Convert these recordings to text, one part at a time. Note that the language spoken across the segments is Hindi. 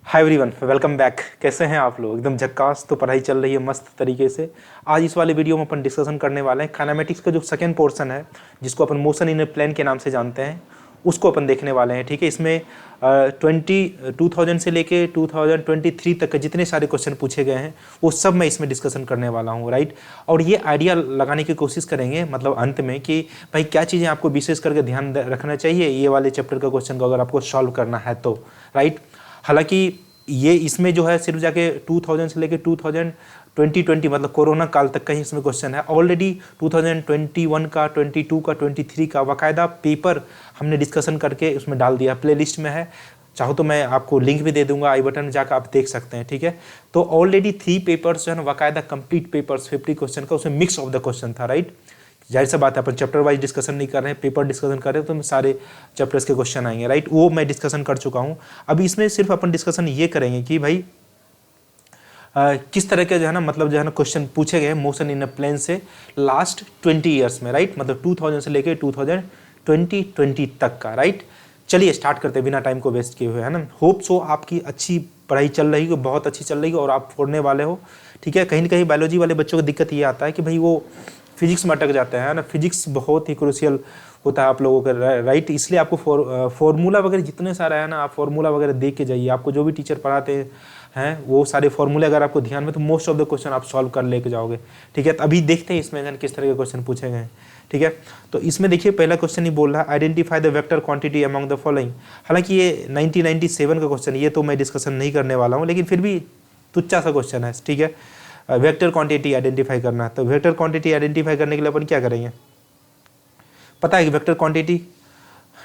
Hi everyone, welcome back. कैसे हैं आप लोग? एकदम झक्कास। तो पढ़ाई चल रही है मस्त तरीके से। आज इस वाले वीडियो में अपन डिस्कशन करने वाले हैं काइनेमेटिक्स का जो सेकंड पोर्शन है, जिसको अपन मोशन इन ए प्लेन के नाम से जानते हैं, उसको अपन देखने वाले हैं। ठीक है, इसमें 2000 से लेके 2023 तक के जितने सारे क्वेश्चन पूछे गए हैं वो सब मैं इसमें डिस्कशन करने वाला हूँ, राइट। और ये आइडिया लगाने की कोशिश करेंगे मतलब अंत में कि भाई क्या चीज़ें आपको विशेष करके ध्यान रखना चाहिए ये वाले चैप्टर का क्वेश्चन को अगर आपको सॉल्व करना है तो, राइट। हालांकि ये इसमें जो है सिर्फ जाके 2000 से लेके 2020 मतलब कोरोना काल तक का ही इसमें क्वेश्चन है। ऑलरेडी 2021 का, 22 का, 23 का बाकायदा पेपर हमने डिस्कशन करके उसमें डाल दिया, प्लेलिस्ट में है। चाहो तो मैं आपको लिंक भी दे दूंगा आई बटन में, जाकर आप देख सकते हैं। ठीक है, तो ऑलरेडी 3 पेपर्स जो है ना बाकायदा कंप्लीट पेपर्स 50 क्वेश्चन का, उसमें मिक्स ऑफ द क्वेश्चन था, राइट। जाहिर सा बात है अपन चैप्टर वाइज डिस्कशन नहीं कर रहे हैं, पेपर डिस्कशन कर रहे हैं, तो सारे चैप्टर्स के क्वेश्चन आएंगे, राइट। वो मैं डिस्कशन कर चुका हूँ। अभी इसमें सिर्फ अपन डिस्कशन ये करेंगे कि भाई किस तरह के जो है ना मतलब जो है ना क्वेश्चन पूछे गए मोशन इन अ प्लेन से लास्ट 20 ईयर्स में, राइट। मतलब 2000 से लेके 2020 तक का, राइट। चलिए स्टार्ट करते हैं बिना टाइम को वेस्ट किए हुए, है ना। होप सो आपकी अच्छी पढ़ाई चल रही हो, बहुत अच्छी चल रही हो और आप फोड़ने वाले हो। ठीक है, कहीं ना कहीं बायोलॉजी वाले बच्चों को दिक्कत ये आता है कि भाई वो फिजिक्स में अटक जाते हैं ना। फिजिक्स बहुत ही क्रूशियल होता है आप लोगों का, राइट। इसलिए आपको फॉर्मूला वगैरह जितने सारे है ना, आप फॉर्मूला वगैरह देख के जाइए। आपको जो भी टीचर पढ़ाते हैं वो सारे फॉर्मूले अगर आपको ध्यान में, तो मोस्ट ऑफ द क्वेश्चन आप सॉल्व कर लेके जाओगे। ठीक है, तो अभी देखते हैं इसमें किस तरह के क्वेश्चन पूछे गए। ठीक है, तो इसमें देखिए पहला क्वेश्चन ही बोल रहा है identify the vector quantity among the following. हालांकि ये 1997 का क्वेश्चन, ये तो मैं डिस्कशन नहीं करने वाला हूँ, लेकिन फिर भी तुच्चा सा क्वेश्चन है। ठीक है, वेक्टर क्वांटिटी आइडेंटिफाई करना है। तो वेक्टर क्वांटिटी आइडेंटिफाई करने के लिए अपन क्या करेंगे? पता है कि वेक्टर क्वांटिटी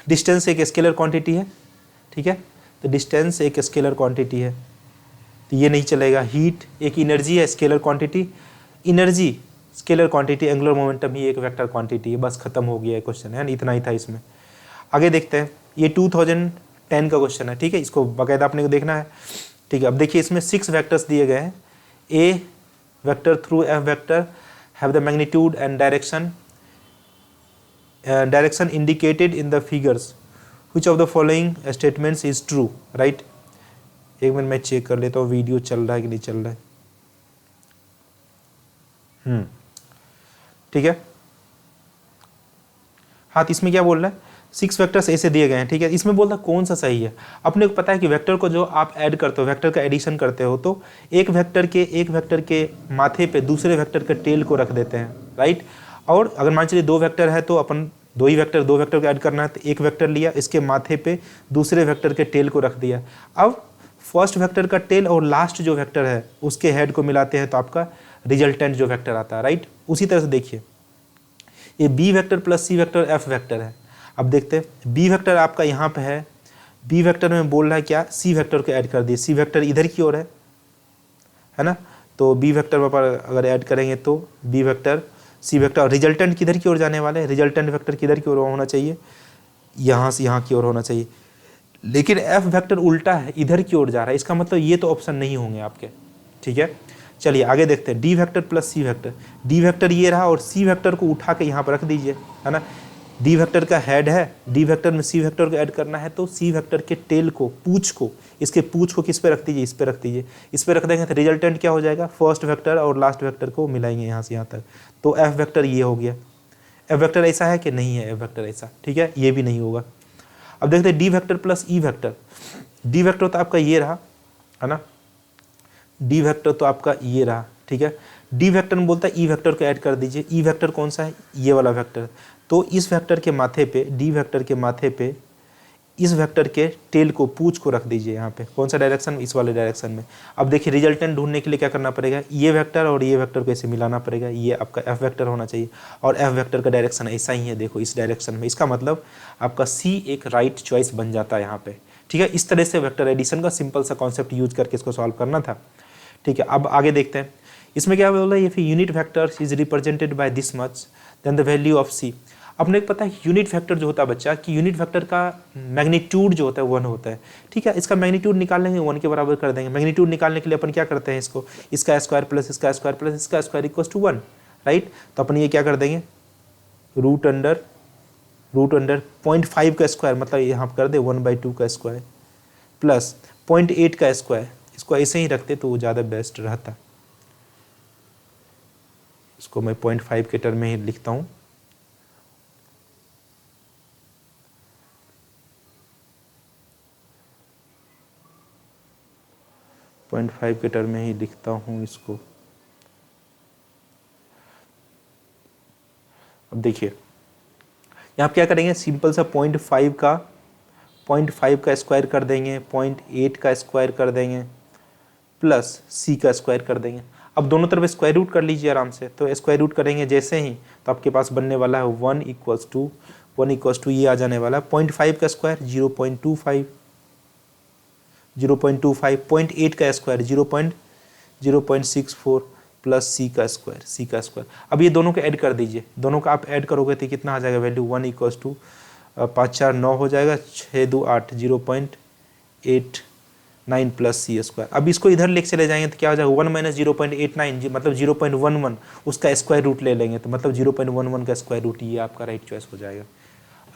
डिस्टेंस एक स्केलर क्वांटिटी है। ठीक है, तो डिस्टेंस एक स्केलर क्वांटिटी है, तो ये नहीं चलेगा। हीट एक एनर्जी है, scalar quantity. Energy scalar quantity, angular momentum ही एक वेक्टर क्वांटिटी है। बस खत्म हो गया है क्वेश्चन, है ना, इतना ही था इसमें। आगे देखते हैं, ये 2010 का क्वेश्चन है। ठीक है, इसको बाकायदा अपने को देखना है। ठीक है, अब देखिए इसमें 6 वेक्टर्स दिए गए हैं। ए vector through f vector have the magnitude and direction indicated in the figures. Which of the following statements is true, right? एक मिनट मैं चेक कर लेता हूँ वीडियो चल रहा है कि नहीं चल रहा है। ठीक है, हाँ, तो इसमें क्या बोल रहा है? 6 वेक्टर्स ऐसे दिए गए हैं। ठीक है, इसमें बोलता कौन सा सही है। अपने को पता है कि वेक्टर को जो आप ऐड करते हो, वेक्टर का एडिशन करते हो, तो एक वेक्टर के माथे पे दूसरे वेक्टर के टेल को रख देते हैं, राइट। और अगर मान चलिए 2 वेक्टर है तो अपन दो वेक्टर को ऐड करना है, तो एक वेक्टर लिया, इसके माथे पे दूसरे वेक्टर के टेल को रख दिया। अब फर्स्ट वेक्टर का टेल और लास्ट जो वेक्टर है उसके हेड को मिलाते हैं, तो आपका रिजल्टेंट जो वेक्टर आता है, राइट। उसी तरह से देखिए ये B vector plus C vector F vector है। अब देखते हैं बी वेक्टर आपका यहाँ पे है, बी वेक्टर में बोल रहा है क्या, सी वेक्टर को ऐड कर दिए। सी वेक्टर इधर की ओर है ना, तो बी वेक्टर पर अगर ऐड करेंगे तो बी वेक्टर सी वेक्टर, और रिजल्टेंट किधर की ओर जाने वाले हैं, रिजल्टेंट वेक्टर किधर की ओर होना चाहिए, यहाँ से यहाँ की ओर होना चाहिए। लेकिन एफ वेक्टर उल्टा है, इधर की ओर जा रहा है, इसका मतलब ये तो ऑप्शन नहीं होंगे आपके। ठीक है, चलिए आगे देखते हैं। D vector plus C vector, D vector ये रहा और सी वेक्टर को उठा के यहाँ पर रख दीजिए, है ना। डी वेक्टर का हेड है, डी वेक्टर में सी वेक्टर को ऐड करना है, तो सी वेक्टर के टेल को, पूंछ को, इसके पूंछ को किस पे रख दीजिए, इस पे रख दीजिए। इस पे रख देंगे तो रिजल्टेंट क्या हो जाएगा, फर्स्ट वेक्टर और लास्ट वेक्टर को मिलाएंगे यहाँ से यहाँ तक, तो एफ वेक्टर ये हो गया। एफ वेक्टर ऐसा है कि नहीं है, एफ वेक्टर ऐसा, ठीक है, ये भी नहीं होगा। अब देखते हैं D vector plus E vector. D vector तो आपका ये रहा, है ना, डी वेक्टर तो आपका ये रहा। ठीक है, डी वेक्टर में बोलता है ई वेक्टर को ऐड कर दीजिए। ई वेक्टर कौन सा है, ये वाला वेक्टर। तो इस वेक्टर के माथे पे, डी वेक्टर के माथे पे इस वेक्टर के टेल को, पूंछ को रख दीजिए यहाँ पे। कौन सा डायरेक्शन, इस वाले डायरेक्शन में। अब देखिए रिजल्टेंट ढूंढने के लिए क्या करना पड़ेगा, ये वेक्टर और ये वेक्टर को ऐसे मिलाना पड़ेगा। ये आपका एफ वेक्टर होना चाहिए और एफ वेक्टर का डायरेक्शन ऐसा ही है, देखो इस डायरेक्शन में। इसका मतलब आपका सी एक राइट चॉइस बन जाता है यहाँ पे। ठीक है, इस तरह से वेक्टर एडिशन का सिंपल सा कॉन्सेप्ट यूज करके इसको सॉल्व करना था। ठीक है, अब आगे देखते हैं इसमें क्या बोल रहा है, if unit vector is represented by this much then the value of C. अपने को पता है यूनिट वेक्टर जो होता है बच्चा, कि यूनिट वेक्टर का मैग्नीट्यूड जो होता है 1 होता है। ठीक है, इसका मैग्नीट्यूड निकाल लेंगे, 1 के बराबर कर देंगे। मैग्नीट्यूड निकालने के लिए अपन क्या करते हैं, इसको इसका स्क्वायर प्लस इसका स्क्वायर प्लस इसका स्क्वायर इक्वल्स टू 1, राइट। तो अपन ये क्या कर देंगे, रूट अंडर 0.5 का स्क्वायर, मतलब यहाँ कर दे 1/2 का स्क्वायर प्लस 0.8 का स्क्वायर, इसको ऐसे ही रखते तो वो ज़्यादा बेस्ट रहता। इसको मैं 0.5 के टर्म में ही लिखता हूँ। पॉइंट 5 के टर्म में ही लिखता हूँ इसको। अब देखिए यहाँ क्या करेंगे, सिंपल सा 0.5 का स्क्वायर कर देंगे, 0.8 का स्क्वायर कर देंगे, प्लस c का स्क्वायर कर देंगे। अब दोनों तरफ स्क्वायर रूट कर लीजिए आराम से। तो स्क्वायर रूट करेंगे जैसे ही तो आपके पास बनने वाला है 1 इक्वल्स टू ये आ जाने वाला है 0.5 का स्क्वायर 0.25, 0.8 का स्क्वायर 0.64 प्लस सी का स्क्वायर। अब ये दोनों को ऐड कर दीजिए, दोनों का आप ऐड करोगे तो कितना आ जाएगा वैल्यू 1 इक्वल्स टू 5 4 9 हो जाएगा, 6 2 8 0.89 प्लस सी स्क्वायर। अब इसको इधर लेके चले जाएंगे तो क्या हो जाएगा 1 माइनस 0.89 मतलब 0.11, उसका स्क्वायर रूट ले लेंगे तो मतलब 0.11 का स्क्वायर रूट, ये आपका राइट चॉइस हो जाएगा।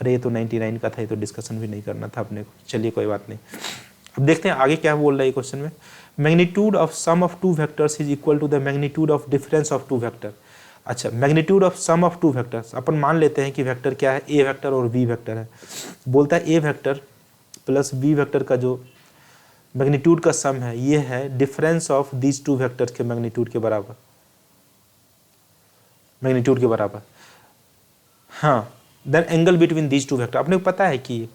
अरे ये तो 99 का था, ये तो डिस्कशन भी नहीं करना था अपने को। चलिए कोई बात नहीं। अब देखते हैं आगे क्या बोल रहा है क्वेश्चन में। Magnitude of sum of two vectors is equal to the magnitude of difference of two vector. अच्छा, magnitude of sum of two vectors, अपन मान लेते हैं कि वेक्टर क्या है, ए वेक्टर और बी वेक्टर है। बोलता है A vector plus B vector का जो मैग्नीट्यूड का सम है ये है difference of these two vectors के मैग्नीट्यूड के बराबर, मैग्नीट्यूड के बराबर। हाँ, then angle between these two vector. अपने को पता है कि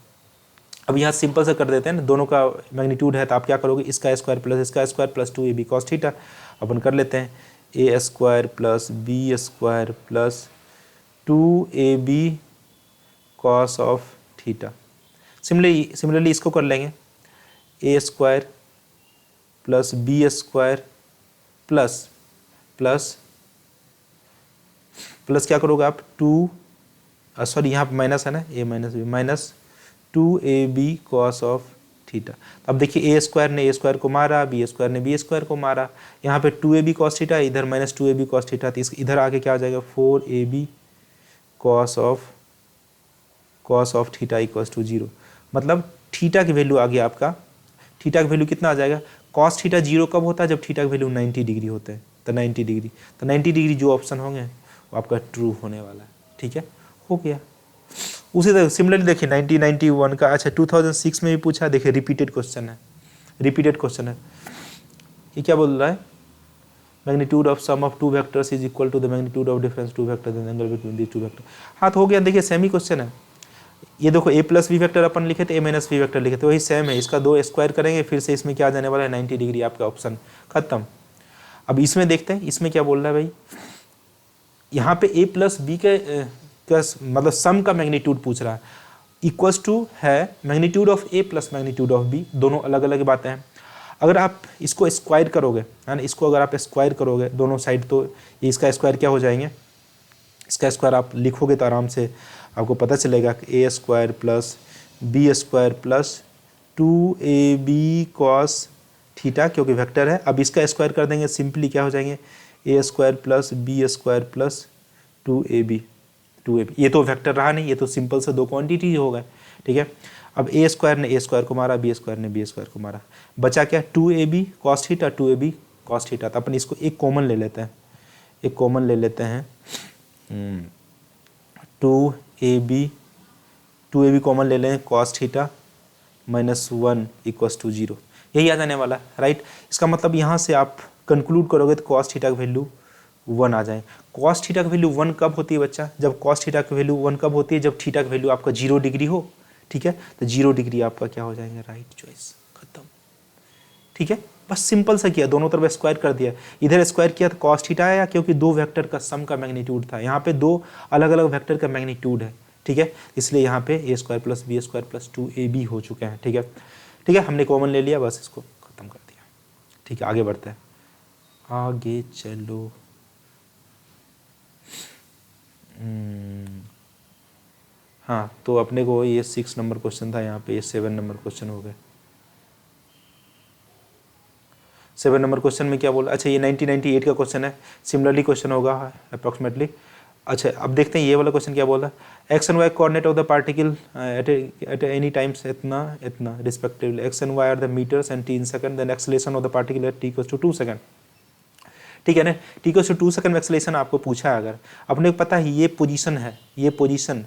अब यहाँ सिंपल सा कर देते हैं ना, दोनों का मैग्नीट्यूड है तो आप क्या करोगे, इसका square plus 2ab cos theta. अपन कर लेते हैं a square plus B square plus 2ab cos of theta. Similarly इसको कर लेंगे a square plus B square plus क्या करोगे आप 2, सॉरी यहाँ पर माइनस है ना, a minus B minus 2ab cos of theta. अब देखिए a स्क्वायर ने a स्क्वायर को मारा, b स्क्वायर ने b स्क्वायर को मारा, यहाँ पे 2ab cos थीटा, इधर माइनस 2ab cos थीटा, तो इधर आके क्या आ जाएगा 4ab cos of theta equals to 0। मतलब थीटा की वैल्यू आ गया आपका, थीटा की वैल्यू कितना आ जाएगा, cos थीटा 0 कब होता है, जब थीटा की वैल्यू 90 डिग्री होते हैं, तो 90 डिग्री जो ऑप्शन होंगे वो आपका ट्रू होने वाला है। ठीक है, हो गया। उसी तरह सिमिलरली देखिए 1991 का, अच्छा 2006 में भी पूछा, देखिए रिपीटेड क्वेश्चन है। ये क्या बोल रहा है, magnitude of sum of two vectors is equal to the magnitude of difference two vectors and angle between these two vector. हाँ तो हो गया, देखिए सेम ही क्वेश्चन है। ये देखो a प्लस बी वेक्टर अपन लिखे थे, a माइनस बी वेक्टर लिखे थे, वही सेम है। इसका 2 स्क्वायर करेंगे, फिर से इसमें क्या आ जाने वाला है 90 डिग्री, आपका ऑप्शन खत्म। अब इसमें देखते हैं इसमें क्या बोल रहा है भाई, यहाँ पे a प्लस बी के मतलब सम का मैग्नीट्यूड पूछ रहा है, इक्वल्स टू है magnitude of a plus magnitude of b, दोनों अलग अलग बातें हैं। अगर आप इसको स्क्वायर करोगे, है ना, इसको अगर आप स्क्वायर करोगे दोनों साइड, तो ये इसका स्क्वायर क्या हो जाएंगे, इसका स्क्वायर आप लिखोगे तो आराम से आपको पता चलेगा कि a square plus B square plus 2ab cos theta, क्योंकि वेक्टर है। अब इसका स्क्वायर कर देंगे, सिंपली क्या हो जाएंगे a square plus B square plus 2ab। ये तो वेक्टर रहा नहीं, ये तो सिंपल से दो क्वांटिटी हो गए। ठीक है, अब a स्क्वायर ने a स्क्वायर को मारा, b स्क्वायर ने b स्क्वायर को मारा, बचा क्या 2ab cos theta, 2ab cos theta. तो अपन इसको एक कॉमन ले लेते हैं, 2ab कॉमन ले लें, cos theta minus 1 equals to 0, यही आ जाने वाला, राइट। इसका मतलब यहाँ से आप कंक्लूड करोगे तो cos थीटा की वैल्यू 1 आ जाए। cos थीटा की वैल्यू 1 कब होती है बच्चा, जब cos थीटा की वैल्यू 1 कब होती है, जब थीटा की वैल्यू आपका 0 डिग्री हो। ठीक है, तो 0 डिग्री आपका क्या हो जाएंगे, राइट चॉइस, खत्म। ठीक है, बस सिंपल सा किया, दोनों तरफ स्क्वायर कर दिया, इधर स्क्वायर किया तो cos थीटा आया, क्योंकि दो वेक्टर का सम का मैग्नीट्यूड था, यहाँ पे दो अलग अलग वेक्टर का मैग्नीट्यूड है। ठीक है, इसलिए यहाँ पे a square plus B square plus 2ab हो चुके हैं। ठीक है, हमने कॉमन ले लिया, बस इसको खत्म कर दिया। ठीक है, आगे बढ़ते हैं, आगे चलो। हाँ, तो अपने को ये 6 नंबर क्वेश्चन था, यहाँ पे ये 7 नंबर क्वेश्चन हो गए। 7 नंबर क्वेश्चन में क्या बोला, अच्छा ये 1998 का क्वेश्चन है, सिमिलरली क्वेश्चन होगा अप्रॉक्सीमेटली अच्छा अब देखते हैं ये वाला क्वेश्चन क्या बोल रहा है। X and Y coordinate of the particle at any times इतना इतना respectively, X and Y are the metres and T in second, then acceleration of the particle at T equals to 2 second. ठीक है ना, टी इक्वल्स टू 2 सेकंड में एक्सेलरेशन आपको पूछा है, अगर अपने को पता है ये पोजीशन है, ये पोजीशन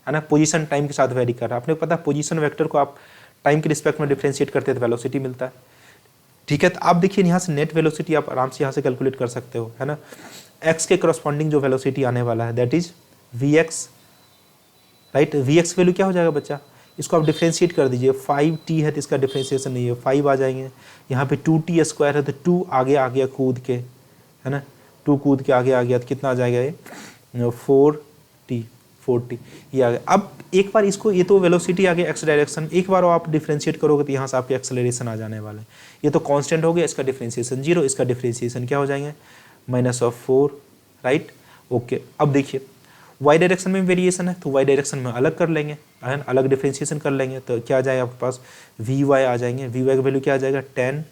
है ना, पोजीशन टाइम के साथ वेरी कर रहा है, अपने को पता है पोजीशन वेक्टर को आप टाइम के रिस्पेक्ट में डिफरेंशिएट करते हैं तो वेलोसिटी मिलता है। ठीक है, तो आप देखिए यहाँ से नेट वेलोसिटी आप आराम से यहाँ से कैलकुलेट कर सकते हो, है ना। एक्स के करस्पॉन्डिंग जो वेलोसिटी आने वाला है that is V X, right. V X value क्या हो जाएगा बच्चा, इसको आप डिफ्रेंशिएट कर दीजिए, 5t है तो इसका डिफ्रेंशिएशन नहीं है, 5 आ जाएंगे, यहाँ पे 2t स्क्वायर है तो 2 आगे आ गया कूद के, है ना, 2 कूद के आगे आ गया तो कितना आ जाएगा ये 4t ये आ गया। अब एक बार इसको, ये तो वेलोसिटी आ गया एक्स डायरेक्शन, एक बार आप डिफ्रेंशिएट करोगे तो यहाँ से आपके एक्सेलरेशन आ जाने वाले हैं। ये तो कांस्टेंट हो गया, इसका डिफ्रेंशिएशन 0, इसका डिफ्रेंशिएशन क्या हो जाएंगे -4, राइट। ओके, अब देखिए वाई डायरेक्शन में वेरिएशन है तो वाई डायरेक्शन में अलग कर लेंगे, है ना, अलग डिफ्रेंशिएशन कर लेंगे तो क्या आ जाएगा आपके पास वी वाई आ जाएंगे, वी वाई का वैल्यू क्या आ जाएगा 10।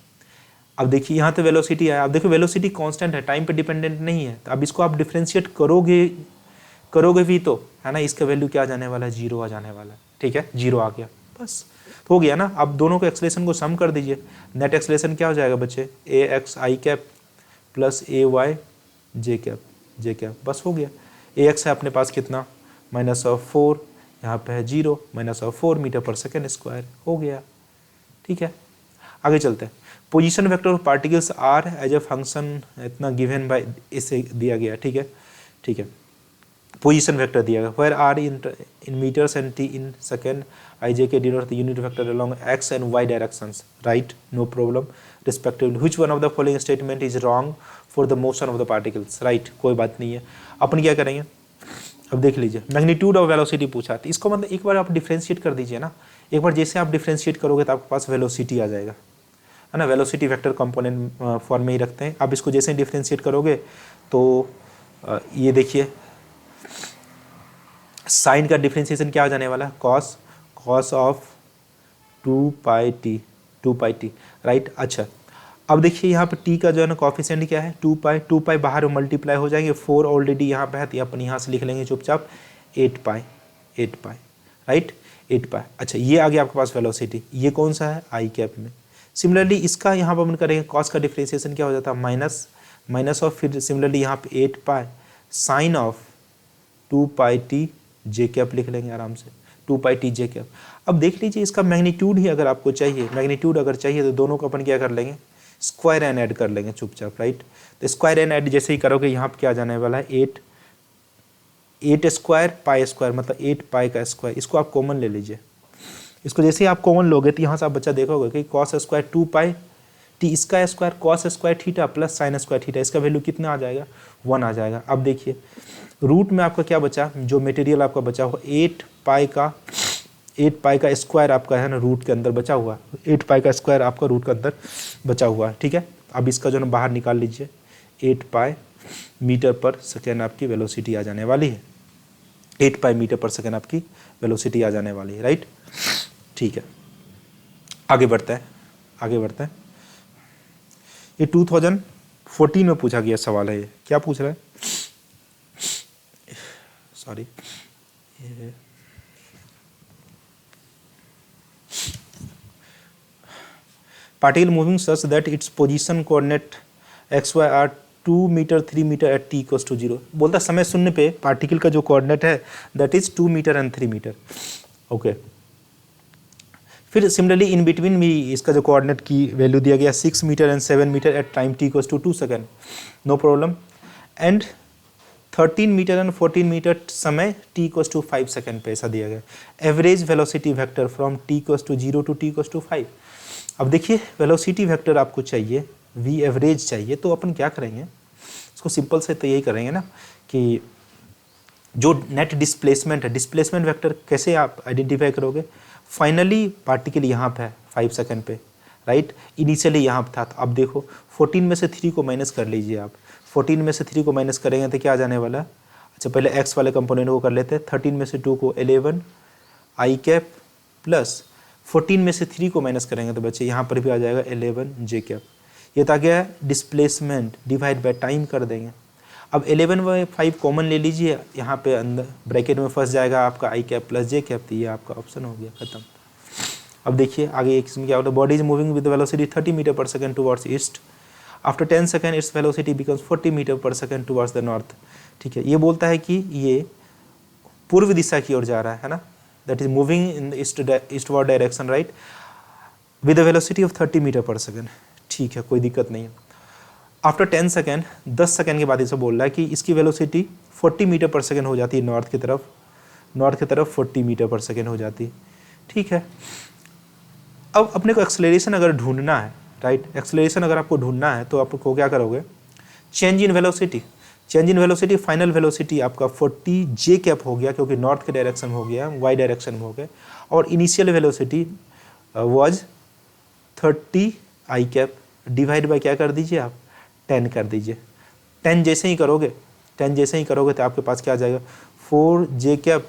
अब देखिए यहाँ तो वेलोसिटी आया, अब देखो वेलोसिटी कांस्टेंट है, टाइम पे डिपेंडेंट नहीं है, तो अब इसको आप डिफ्रेंशिएट करोगे भी तो, है ना, इसका वैल्यू क्या आ जाने वाला है 0 आ जाने वाला है। ठीक है, 0 आ गया, बस तो हो गया ना। अब दोनों को एक्सेलरेशन को सम कर दीजिए, नेट एक्सेलरेशन क्या हो जाएगा बच्चे ए एक्स आई कैप प्लस ए वाई जे कैप, बस हो गया। ए एक्स है अपने पास कितना -4, यहाँ पे है 0, -4 मीटर पर सेकेंड स्क्वायर, हो गया। ठीक है, आगे चलते हैं। Position vector of particles are as a function इतना गिवन बाय, इसे दिया गया। ठीक है, ठीक है, पोजीशन वेक्टर दिया गया, where R in meters and T in second, I J K denote the unit vector along X and Y directions, right, no problem respectively. Which one of the following statement is wrong for the motion of the particles, right, कोई बात नहीं है। अपन क्या करेंगे, अब देख लीजिए मैग्नीट्यूड ऑफ वेलोसिटी पूछा, तो इसको मतलब एक बार आप डिफ्रेंशिएट कर दीजिए ना, एक बार जैसे आप डिफ्रेंशिएट करोगे तो आपके पास वेलोसिटी आ जाएगा, है ना, वेलोसिटी वेक्टर कंपोनेंट फॉर्म में ही रखते हैं। आप इसको जैसे डिफ्रेंशिएट करोगे तो ये देखिए साइन का डिफ्रेंशिएशन क्या हो जाने वाला है cos of 2 pi T, right. अच्छा अब देखिए यहाँ पे टी का जो है ना कॉफिशिएंट क्या है 2 पाई बाहर मल्टीप्लाई हो जाएंगे, 4 ऑलरेडी यहाँ पे है तो अपन यहाँ से लिख लेंगे चुपचाप 8 पाई, राइट, 8 पाई। अच्छा ये आ गया आपके पास वेलोसिटी, ये कौन सा है आई कैप में। सिमिलरली इसका यहाँ पर अपन करेंगे कॉस का डिफ्रेंशिएशन क्या हो जाता है माइनस ऑफ, फिर सिमिलरली यहाँ पे 8 pi sine of 2 pi T J cap लिख लेंगे आराम से, 2 पाई टी जे कैप। अब देख लीजिए इसका मैग्नीट्यूड ही अगर आपको चाहिए, मैग्नीट्यूड अगर चाहिए तो दोनों को अपन क्या कर लेंगे स्क्वायर एंड ऐड कर लेंगे चुपचाप, राइट। तो स्क्वायर एंड ऐड जैसे ही करोगे यहाँ पे क्या आ जाने वाला है 8 स्क्वायर पाई स्क्वायर, मतलब 8 पाई का स्क्वायर, इसको आप कॉमन ले लीजिए। इसको जैसे ही आप कॉमन लोगे तो यहाँ से आप बच्चा देखोगे कि कॉस स्क्वायर 2 पाई टी, इसका square cos square theta plus sign square theta, इसका वैल्यू कितना आ जाएगा 1 आ जाएगा। अब देखिए रूट में आपका क्या बचा, जो मटेरियल आपका बचा हुआ 8 पाई का स्क्वायर आपका है ना रूट के अंदर बचा हुआ, 8 पाई का स्क्वायर आपका रूट के अंदर बचा हुआ है। ठीक है, अब इसका जो है बाहर निकाल लीजिए, 8 पाई मीटर पर सेकेंड आपकी वेलोसिटी आ जाने वाली है, 8 पाई मीटर पर सेकेंड आपकी वेलोसिटी आ जाने वाली है, राइट। ठीक है, आगे बढ़ते हैं। ये 2014 में पूछा गया सवाल है, ये क्या पूछ रहा है, sorry particle moving such that its position coordinate x y are 2 metre 3 metre at t equals to 0। बोलता समय शून्य पे पार्टिकल का जो कोऑर्डिनेट है that is 2 metre and 3 metre, okay. फिर सिमिलरली इन बिटवीन भी इसका जो कोऑर्डिनेट की वैल्यू दिया गया 6 metre and 7 metre at time t equals to 2 second, no problem. And 13 metre and 14 metre समय t equals to 5 सेकेंड पे ऐसा दिया गया। Average velocity vector from t equals to 0 to t equals to 5। अब देखिए वेलोसिटी वेक्टर आपको चाहिए, v एवरेज चाहिए, तो अपन क्या करेंगे इसको सिंपल से तो यही करेंगे ना कि जो नेट डिस्प्लेसमेंट है, डिस्प्लेसमेंट वेक्टर कैसे आप आइडेंटिफाई करोगे, फाइनली पार्टिकल यहाँ पे है 5 सेकेंड पे, राइट, इनिशियली यहाँ पे था। तो अब देखो 14 में से 3 को माइनस कर लीजिए आप, 14 में से 3 को माइनस करेंगे तो क्या आ जाने वाला। अच्छा पहले x वाले कंपोनेंट को कर लेते हैं, 13 में से 2 को 11 आई कैप प्लस 14 में से 3 को माइनस करेंगे तो बच्चे यहाँ पर भी आ जाएगा 11 जे कैप। ये तो आ गया डिस्प्लेसमेंट डिवाइड बाय टाइम कर देंगे। अब 11/5 कॉमन ले लीजिए, यहाँ पे अंदर ब्रैकेट में फंस जाएगा आपका आई कैप प्लस जे कैप, तो ये आपका ऑप्शन हो गया, खत्म। अब देखिए आगे इसमें क्या होता है, body is moving with velocity 30 metre per second towards east, after 10 second its velocity becomes 40 meter per second towards the north. ठीक है, ये बोलता है कि ये पूर्व दिशा की ओर जा रहा है ना, that is moving in eastward direction right, with a velocity of 30 metre per second. ठीक है, कोई दिक्कत नहीं है। आफ्टर 10 सेकेंड, 10 सेकेंड के बाद इसे बोल रहा है कि इसकी वेलोसिटी 40 मीटर पर सेकेंड हो जाती है नॉर्थ की तरफ 40 मीटर पर सेकेंड हो जाती है। ठीक है, अब अपने को एक्सेलरेशन अगर ढूंढना है राइट, एक्सेलरेशन अगर आपको ढूंढना है तो आपको क्या करोगे, change in velocity, final velocity आपका 40 जे कैप हो गया क्योंकि नॉर्थ के डायरेक्शन में हो गया, वाई डायरेक्शन में हो गया, और initial velocity was 30 I cap, divide by क्या कर दीजिए आप, 10 कर दीजिए। 10 जैसे ही करोगे तो आपके पास क्या आ जाएगा, 4 J cap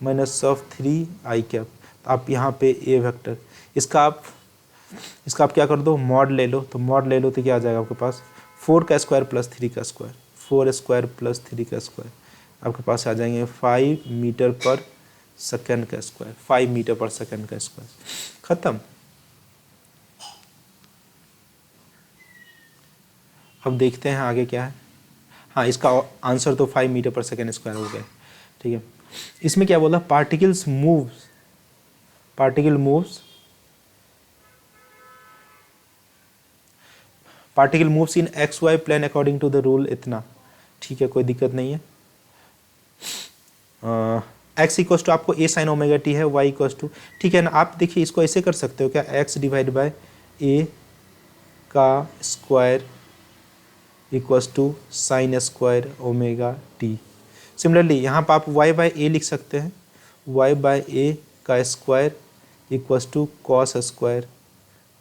minus of 3 I cap. तो आप यहाँ पे ए वेक्टर, इसका आप क्या कर दो, मॉड ले लो, तो क्या आ जाएगा आपके पास, 4 का स्क्वायर प्लस 3 का स्क्वायर, 4 स्क्वायर प्लस 3 का स्क्वायर, आपके पास आ जाएंगे 5 मीटर पर सेकंड का स्क्वायर, 5 मीटर पर सेकंड का स्क्वायर, खत्म। अब देखते हैं आगे क्या है। हाँ, इसका आंसर तो 5 मीटर पर सेकेंड स्क्वायर हो गया। ठीक है, इसमें क्या बोला, particle moves in X Y plane according to the rule इतना। ठीक है, कोई दिक्कत नहीं है। एक्स इक्वस टू आपको ए साइन ओमेगा टी है, वाई इक्वस टू, ठीक है ना। आप देखिए इसको ऐसे कर सकते हो क्या, एक्स डिवाइड बाय ए का square equals to sine square omega T. Similarly यहाँ पर आप y बाय ए लिख सकते हैं, y बाय ए का square equals to cos square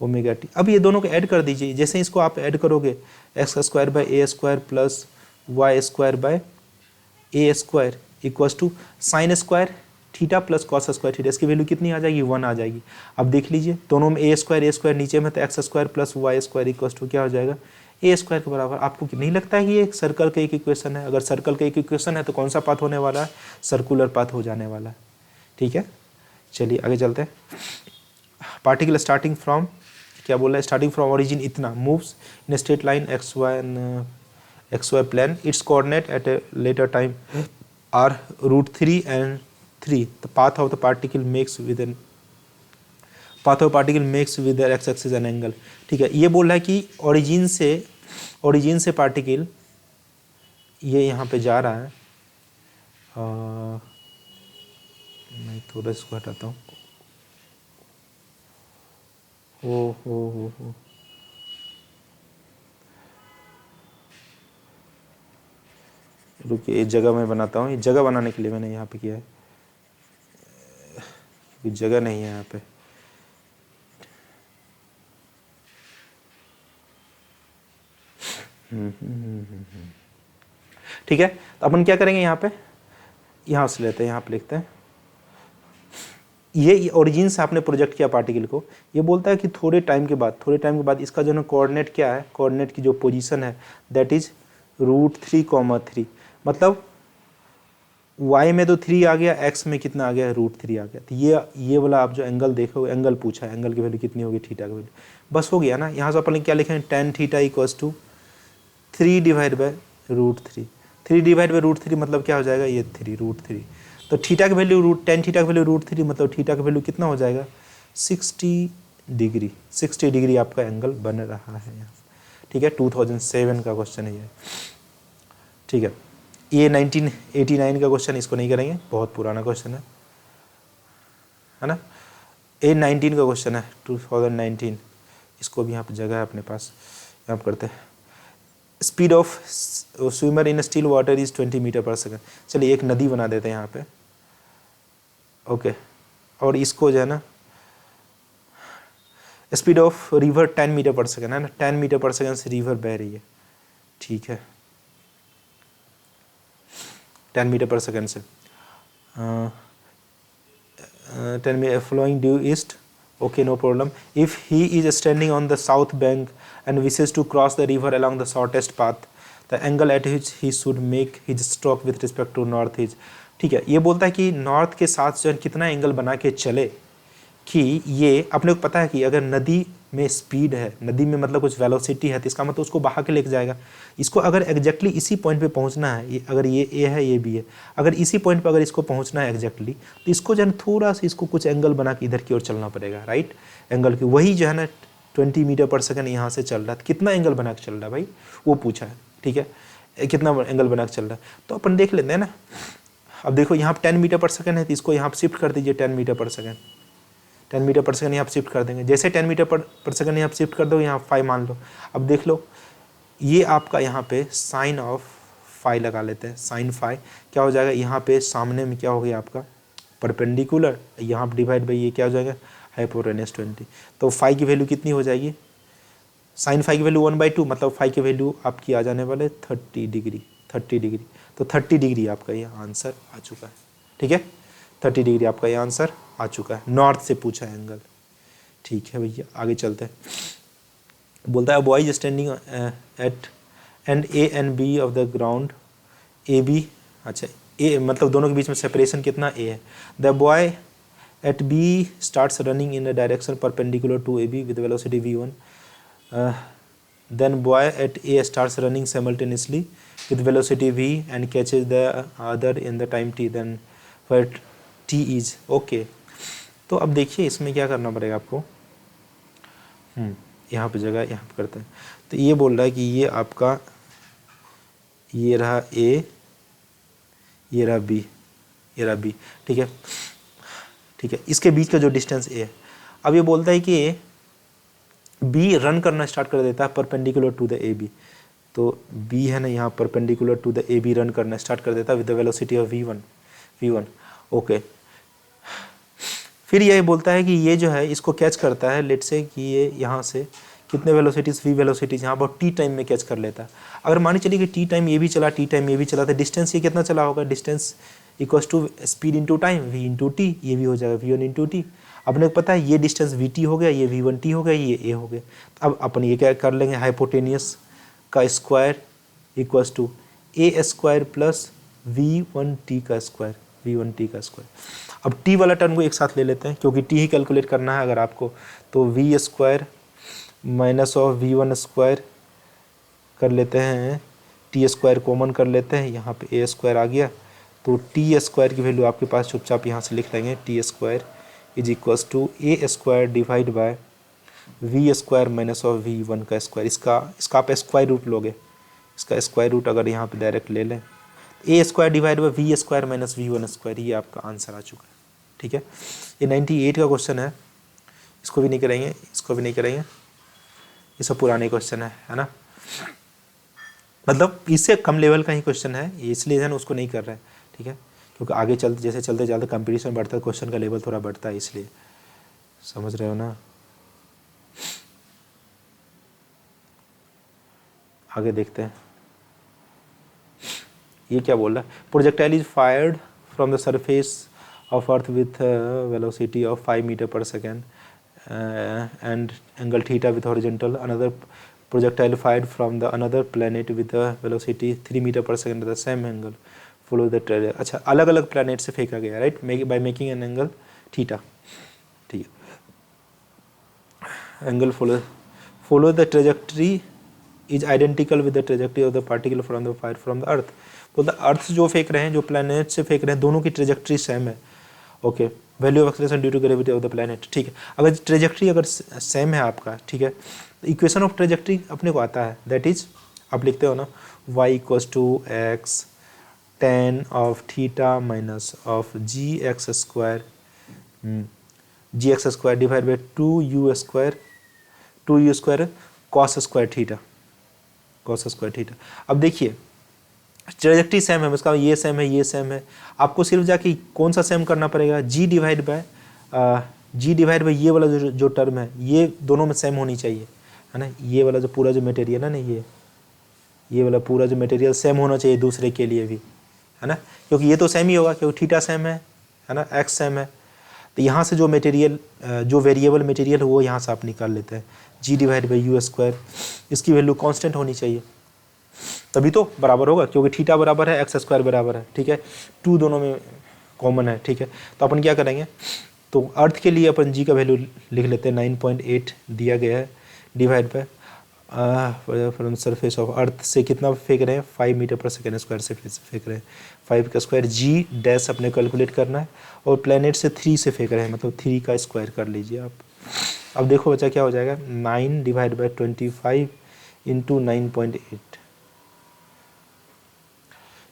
omega T. अब ये दोनों को ऐड कर दीजिए, जैसे इसको आप ऐड करोगे X square by A square plus Y square by A square equals to sine square theta plus cos square theta, इसकी वैल्यू कितनी आ जाएगी, 1 आ जाएगी। अब देख लीजिए दोनों में ए स्क्वायर नीचे में, तो x square plus Y square equals to क्या हो जाएगा, ए स्क्वायर के बराबर। आपको नहीं लगता है कि ये एक सर्कल का एक इक्वेशन है? अगर सर्कल का एक इक्वेशन है तो कौन सा पाथ होने वाला है, सर्कुलर पाथ हो जाने वाला है। ठीक है, चलिए आगे चलते हैं। पार्टिकल स्टार्टिंग फ्रॉम, क्या बोला है, स्टार्टिंग फ्रॉम ओरिजिन इतना, moves in straight line x Y plane, its coordinate at a later time are √3 and 3। The path of the particle makes with an x axis an angle. ठीक है, ये बोल रहा है कि ओरिजिन से पार्टिकल ये यहाँ पे जा रहा है। मैं थोड़ा इसको हटाता हूँ। हो रुकिए, एक जगह मैं बनाता हूँ। ये जगह बनाने के लिए मैंने यहाँ पे किया है, क्योंकि जगह नहीं है यहाँ पे। ठीक है, तो अपन क्या करेंगे यहाँ पे, यहाँ से लेते हैं, यहाँ पे लिखते हैं। ये ओरिजिन से आपने प्रोजेक्ट किया पार्टिकल को, ये बोलता है कि थोड़े टाइम के बाद इसका जो है कोऑर्डिनेट क्या है, कोऑर्डिनेट की जो पोजीशन है दैट इज √3,3। मतलब y में तो 3 आ गया, x में कितना आ गया, √3 आ गया। तो ये वाला आप जो एंगल देखो, एंगल पूछा है, एंगल की वैल्यू कितनी होगी, थीटा की वैल्यू, बस हो गया ना। यहाँ से अपन क्या लिखेंगे, tan theta equals to 3 divide by √3। 3 divide by √3 मतलब क्या हो जाएगा, ये 3 √3। तो थीटा की वैल्यू tan थीटा की वैल्यू √3, मतलब थीटा की वैल्यू कितना हो जाएगा, 60 डिग्री। 60 डिग्री आपका एंगल बन रहा है यहाँ। ठीक है, 2007 का क्वेश्चन है ये। ठीक है, ये 1989 का क्वेश्चन, इसको नहीं करेंगे, बहुत पुराना क्वेश्चन है ना। ये 19 का क्वेश्चन है, 2019, इसको भी यहाँ पे जगह है अपने पास, यहाँ पे करते हैं। Speed of swimmer in still water is 20 metre per second. चलिए एक नदी बना देते हैं यहाँ पे, ओके। और इसको जो है ना, speed of river 10 metre per second है ना, 10 मीटर पर सेकंड से रिवर बह रही है। ठीक है, 10 मीटर पर सेकंड से 10 metre flowing due east, okay, no problem. If he is standing on the south bank and wishes to cross the river along the shortest path, the angle at which he should make his stroke with respect to north is, ठीक है। ये बोलता है कि नॉर्थ के साथ जो है कितना एंगल बना के चले कि ये अपने को पता है कि अगर नदी में स्पीड है, नदी में मतलब कुछ वेलोसिटी है, तो इसका मतलब उसको बहा के लेके जाएगा। इसको अगर एग्जैक्टली इसी पॉइंट पे पहुंचना है, अगर ये ए है ये बी है, अगर इसी पॉइंट पे अगर इसको पहुंचना है एग्जैक्टली, तो इसको जो है थोड़ा सा इसको कुछ एंगल बना के इधर की ओर चलना पड़ेगा, राइट। एंगल की वही जो है ना 20 मीटर पर सेकंड यहाँ से चल रहा है, तो कितना एंगल बना के चल रहा है भाई, वो पूछा है, ठीक है, कितना एंगल बना के चल रहा है। तो अपन देख लेते हैं ना। अब देखो यहाँ पर 10 मीटर पर सेकंड है, तो इसको यहाँ पर शिफ्ट कर दीजिए 10 metre per second, 10 metre per second यहाँ पर शिफ्ट कर देंगे। जैसे 10 मीटर पर सेकंड यहाँ पर शिफ्ट कर दो, यहाँ 5 मान लो। अब देख लो ये आपका यहाँ पे साइन ऑफ फाई लगा लेते हैं, साइन फाई क्या हो जाएगा, यहाँ पे सामने में क्या हो गया आपका परपेंडिकुलर, यहाँ पर डिवाइड बाई ये क्या हो जाएगा हाइपोटेनस 20। तो फाई की वैल्यू कितनी हो जाएगी, साइन फाई की वैल्यू 1/2, मतलब फाई की वैल्यू आपकी आ जाने वाले 30 डिग्री, 30 डिग्री। तो 30 डिग्री आपका ये आंसर आ चुका है, ठीक है, 30 डिग्री आपका ये आंसर आ चुका है। नॉर्थ से पूछा है एंगल, ठीक है भैया। आगे चलते हैं। बोलता है boy standing at end A and B of the ground A B, अच्छा ए मतलब दोनों के बीच में सेपरेशन कितना ए है। The boy at B starts running in the direction perpendicular to A B with velocity v1, then boy at A starts running simultaneously with velocity v and catches the other in the time t, then what t is, okay. तो अब देखिए इसमें क्या करना पड़ेगा आपको, यहाँ पे जगह यहाँ पे करते हैं। तो ये बोल रहा है कि ये आपका ये रहा ए, ये रहा बी, ये रहा बी, ठीक है, ठीक है। इसके बीच का जो डिस्टेंस ए है, अब ये बोलता है कि बी रन करना स्टार्ट कर देता है perpendicular to the A B. तो बी है ना यहाँ perpendicular to the A B run करना स्टार्ट कर देता है with the velocity of v1, okay. फिर ये बोलता है कि ये जो है इसको कैच करता है, लेट से कि ये यहाँ से कितने वेलोसिटीज़ v वेलोसिटीज़ यहाँ पर t टाइम में कैच कर लेता है। अगर मान चलिए कि t टाइम ये भी चला, t टाइम ये भी चला, तो डिस्टेंस ये कितना चला होगा, distance equals to speed into time v into t, ये भी हो जाएगा v1 इंटू टी। अपने को पता है ये डिस्टेंस vt हो गया, ये v1t हो गया, ये a हो गया। अब अपन ये क्या कर लेंगे, हाइपोटेनियस का square equals to a square plus v1t का स्क्वायर, v1t का स्क्वायर। अब t वाला टर्म को एक साथ ले लेते हैं क्योंकि t ही कैलकुलेट करना है अगर आपको, तो v square minus of v1 square कर लेते हैं, t स्क्वायर कॉमन कर लेते हैं, यहाँ पे a स्क्वायर आ गया। तो t स्क्वायर की वैल्यू आपके पास चुपचाप यहाँ से लिख लेंगे, t square is equals to a square divide by v square minus of v1 का स्क्वायर। इसका आप स्क्वायर रूट लोगे, इसका स्क्वायर रूट अगर यहाँ पे डायरेक्ट ले लें, a square divide by v square minus v1 square, ये आपका आंसर आ चुका है, ठीक है। ये 98 का क्वेश्चन है, इसको भी नहीं करेंगे, इसको भी नहीं करेंगे, ये सब पुराने क्वेश्चन है ना, मतलब इससे कम लेवल का ही क्वेश्चन है, इसलिए है ना उसको नहीं कर रहे हैं, ठीक है। क्योंकि आगे चलते जैसे चलते चलते कंपटीशन बढ़ता है, क्वेश्चन का लेवल थोड़ा बढ़ता है, इसलिए समझ रहे हो ना। आगे देखते हैं ये क्या बोल रहा है। Projectile is fired from the surface of earth with velocity of 5 metre per second and angle theta with horizontal, another projectile fired from the another planet with velocity 3 meter per second the same angle follow the trajectory. अच्छा, अलग अलग प्लैनेट से फेंका गया, right, by making an angle theta, ठीक है। Angle follow the trajectory is identical with the trajectory of the particle from the fire from the earth. तो द अर्थ जो फेंक रहे हैं, जो प्लैनेट से फेंक रहे हैं, दोनों की ट्रेजेक्ट्री सेम है, okay. Value of acceleration due to gravity of the planet, ठीक है। अगर ट्रेजेक्ट्री अगर सेम है आपका, ठीक है, तो इक्वेशन ऑफ ट्रेजेक्ट्री अपने को आता है, दैट इज आप लिखते हो ना y equals to x tan of theta minus of g x square divide by 2u square cos square theta. अब देखिए ट्रेजेक्ट्री सेम है, उसका ये सेम है, ये सेम है, आपको सिर्फ जाके कौन सा सेम करना पड़ेगा, g डिवाइड बाय ये वाला जो टर्म है, ये दोनों में सेम होनी चाहिए, है ना। ये वाला जो पूरा जो मटेरियल है ना, ये वाला पूरा जो मटेरियल सेम होना चाहिए दूसरे के लिए भी, है ना, क्योंकि ये तो सेम ही होगा क्योंकि थीटा सेम है ना, एक्स सेम है। तो यहाँ से जो मटेरियल जो वेरिएबल मटेरियल है वो यहाँ से आप निकाल लेते हैं, g divide by you square, इसकी वैल्यू कांस्टेंट होनी चाहिए, तभी तो बराबर होगा, क्योंकि थीटा बराबर है एक्स स्क्वायर बराबर है, ठीक है, 2 दोनों में कॉमन है, ठीक है। तो अपन क्या करेंगे, तो अर्थ के लिए अपन जी का वैल्यू लिख लेते हैं 9.8 दिया गया है, divide by from surface of अर्थ से कितना फेंक रहे हैं, 5 मीटर पर सेकेंड स्क्वायर से फेंक रहे हैं, 5 का स्क्वायर, जी डैश अपने कैलकुलेट करना है, और प्लेनेट से 3 से फेंक रहे हैं, मतलब 3 का स्क्वायर कर लीजिए आप। अब देखो बच्चा क्या हो जाएगा, 9 डिवाइड बाई 25 इंटू 9.8,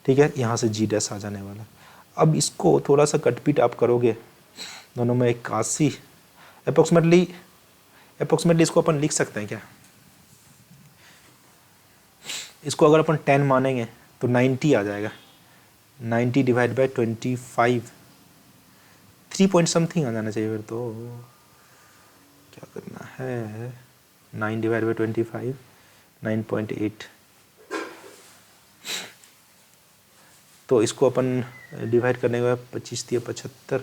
ठीक है, यहाँ से जी डैश आ जाने वाला। अब इसको थोड़ा सा कटपीट आप करोगे, दोनों में 81 अप्रोक्सीमेटली इसको अपन लिख सकते हैं क्या, इसको अगर अपन 10 मानेंगे तो 90 आ जाएगा, 90 डिवाइड बाई 25, 3 पॉइंट समथिंग आ जाना चाहिए फिर तो। क्या करना है, 9 डिवाइड बाई 25, 9.8, तो इसको अपन डिवाइड करने के बाद 25 दिया 75,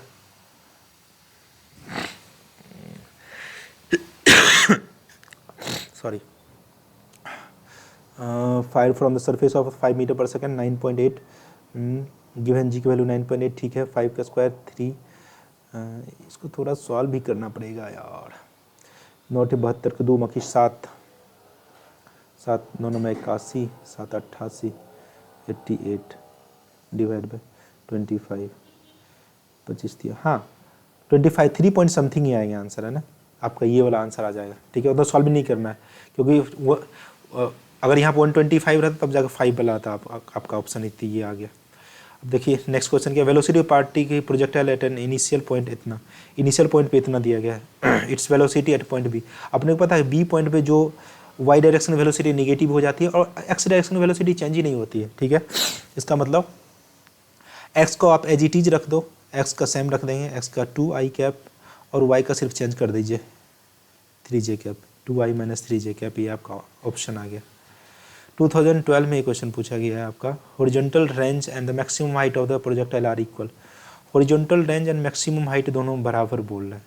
sorry, 5 from the surface of 5 metre per second, 9.8, given g की वैल्यू 9.8, ठीक है, 5 का स्क्वायर 3, इसको थोड़ा सॉल्व भी करना पड़ेगा यार, 9 72 के 2 मक्खी 7, 7 दोनों में 81, 7 88, 88 डिवाइड बाई 25, 25 दिया, हाँ 25, 3 पॉइंट समथिंग ही आएगा आंसर, है ना, आपका ये वाला आंसर आ जाएगा, ठीक है, उतना सॉल्व भी नहीं करना है, क्योंकि वो अगर यहाँ 125 रहता तब जाकर 5 वाला आता, आपका ऑप्शन इतनी ये आ गया। अब देखिए नेक्स्ट क्वेश्चन क्या, वेलोसिटी ऑफ पार्टी की projectile at an initial point, इतना इनिशियल पॉइंट पे इतना दिया गया है, its velocity at point B, अपने को पता है बी पॉइंट पे जो वाई डायरेक्शन वेलोसिटी नेगेटिव हो जाती है और एक्स डायरेक्शन वेलोसिटी चेंज ही नहीं होती है, ठीक है, इसका मतलब एक्स को आप एज इट इज रख दो, एक्स का सेम रख देंगे, एक्स का 2i कैप और वाई का सिर्फ चेंज कर दीजिए 3j cap, 2i minus 3j cap, ये आपका ऑप्शन आ गया। 2012 में ये क्वेश्चन पूछा गया है आपका, horizontal range and the maximum height of the projectile are equal, horizontal range and maximum height दोनों बराबर बोल रहे हैं,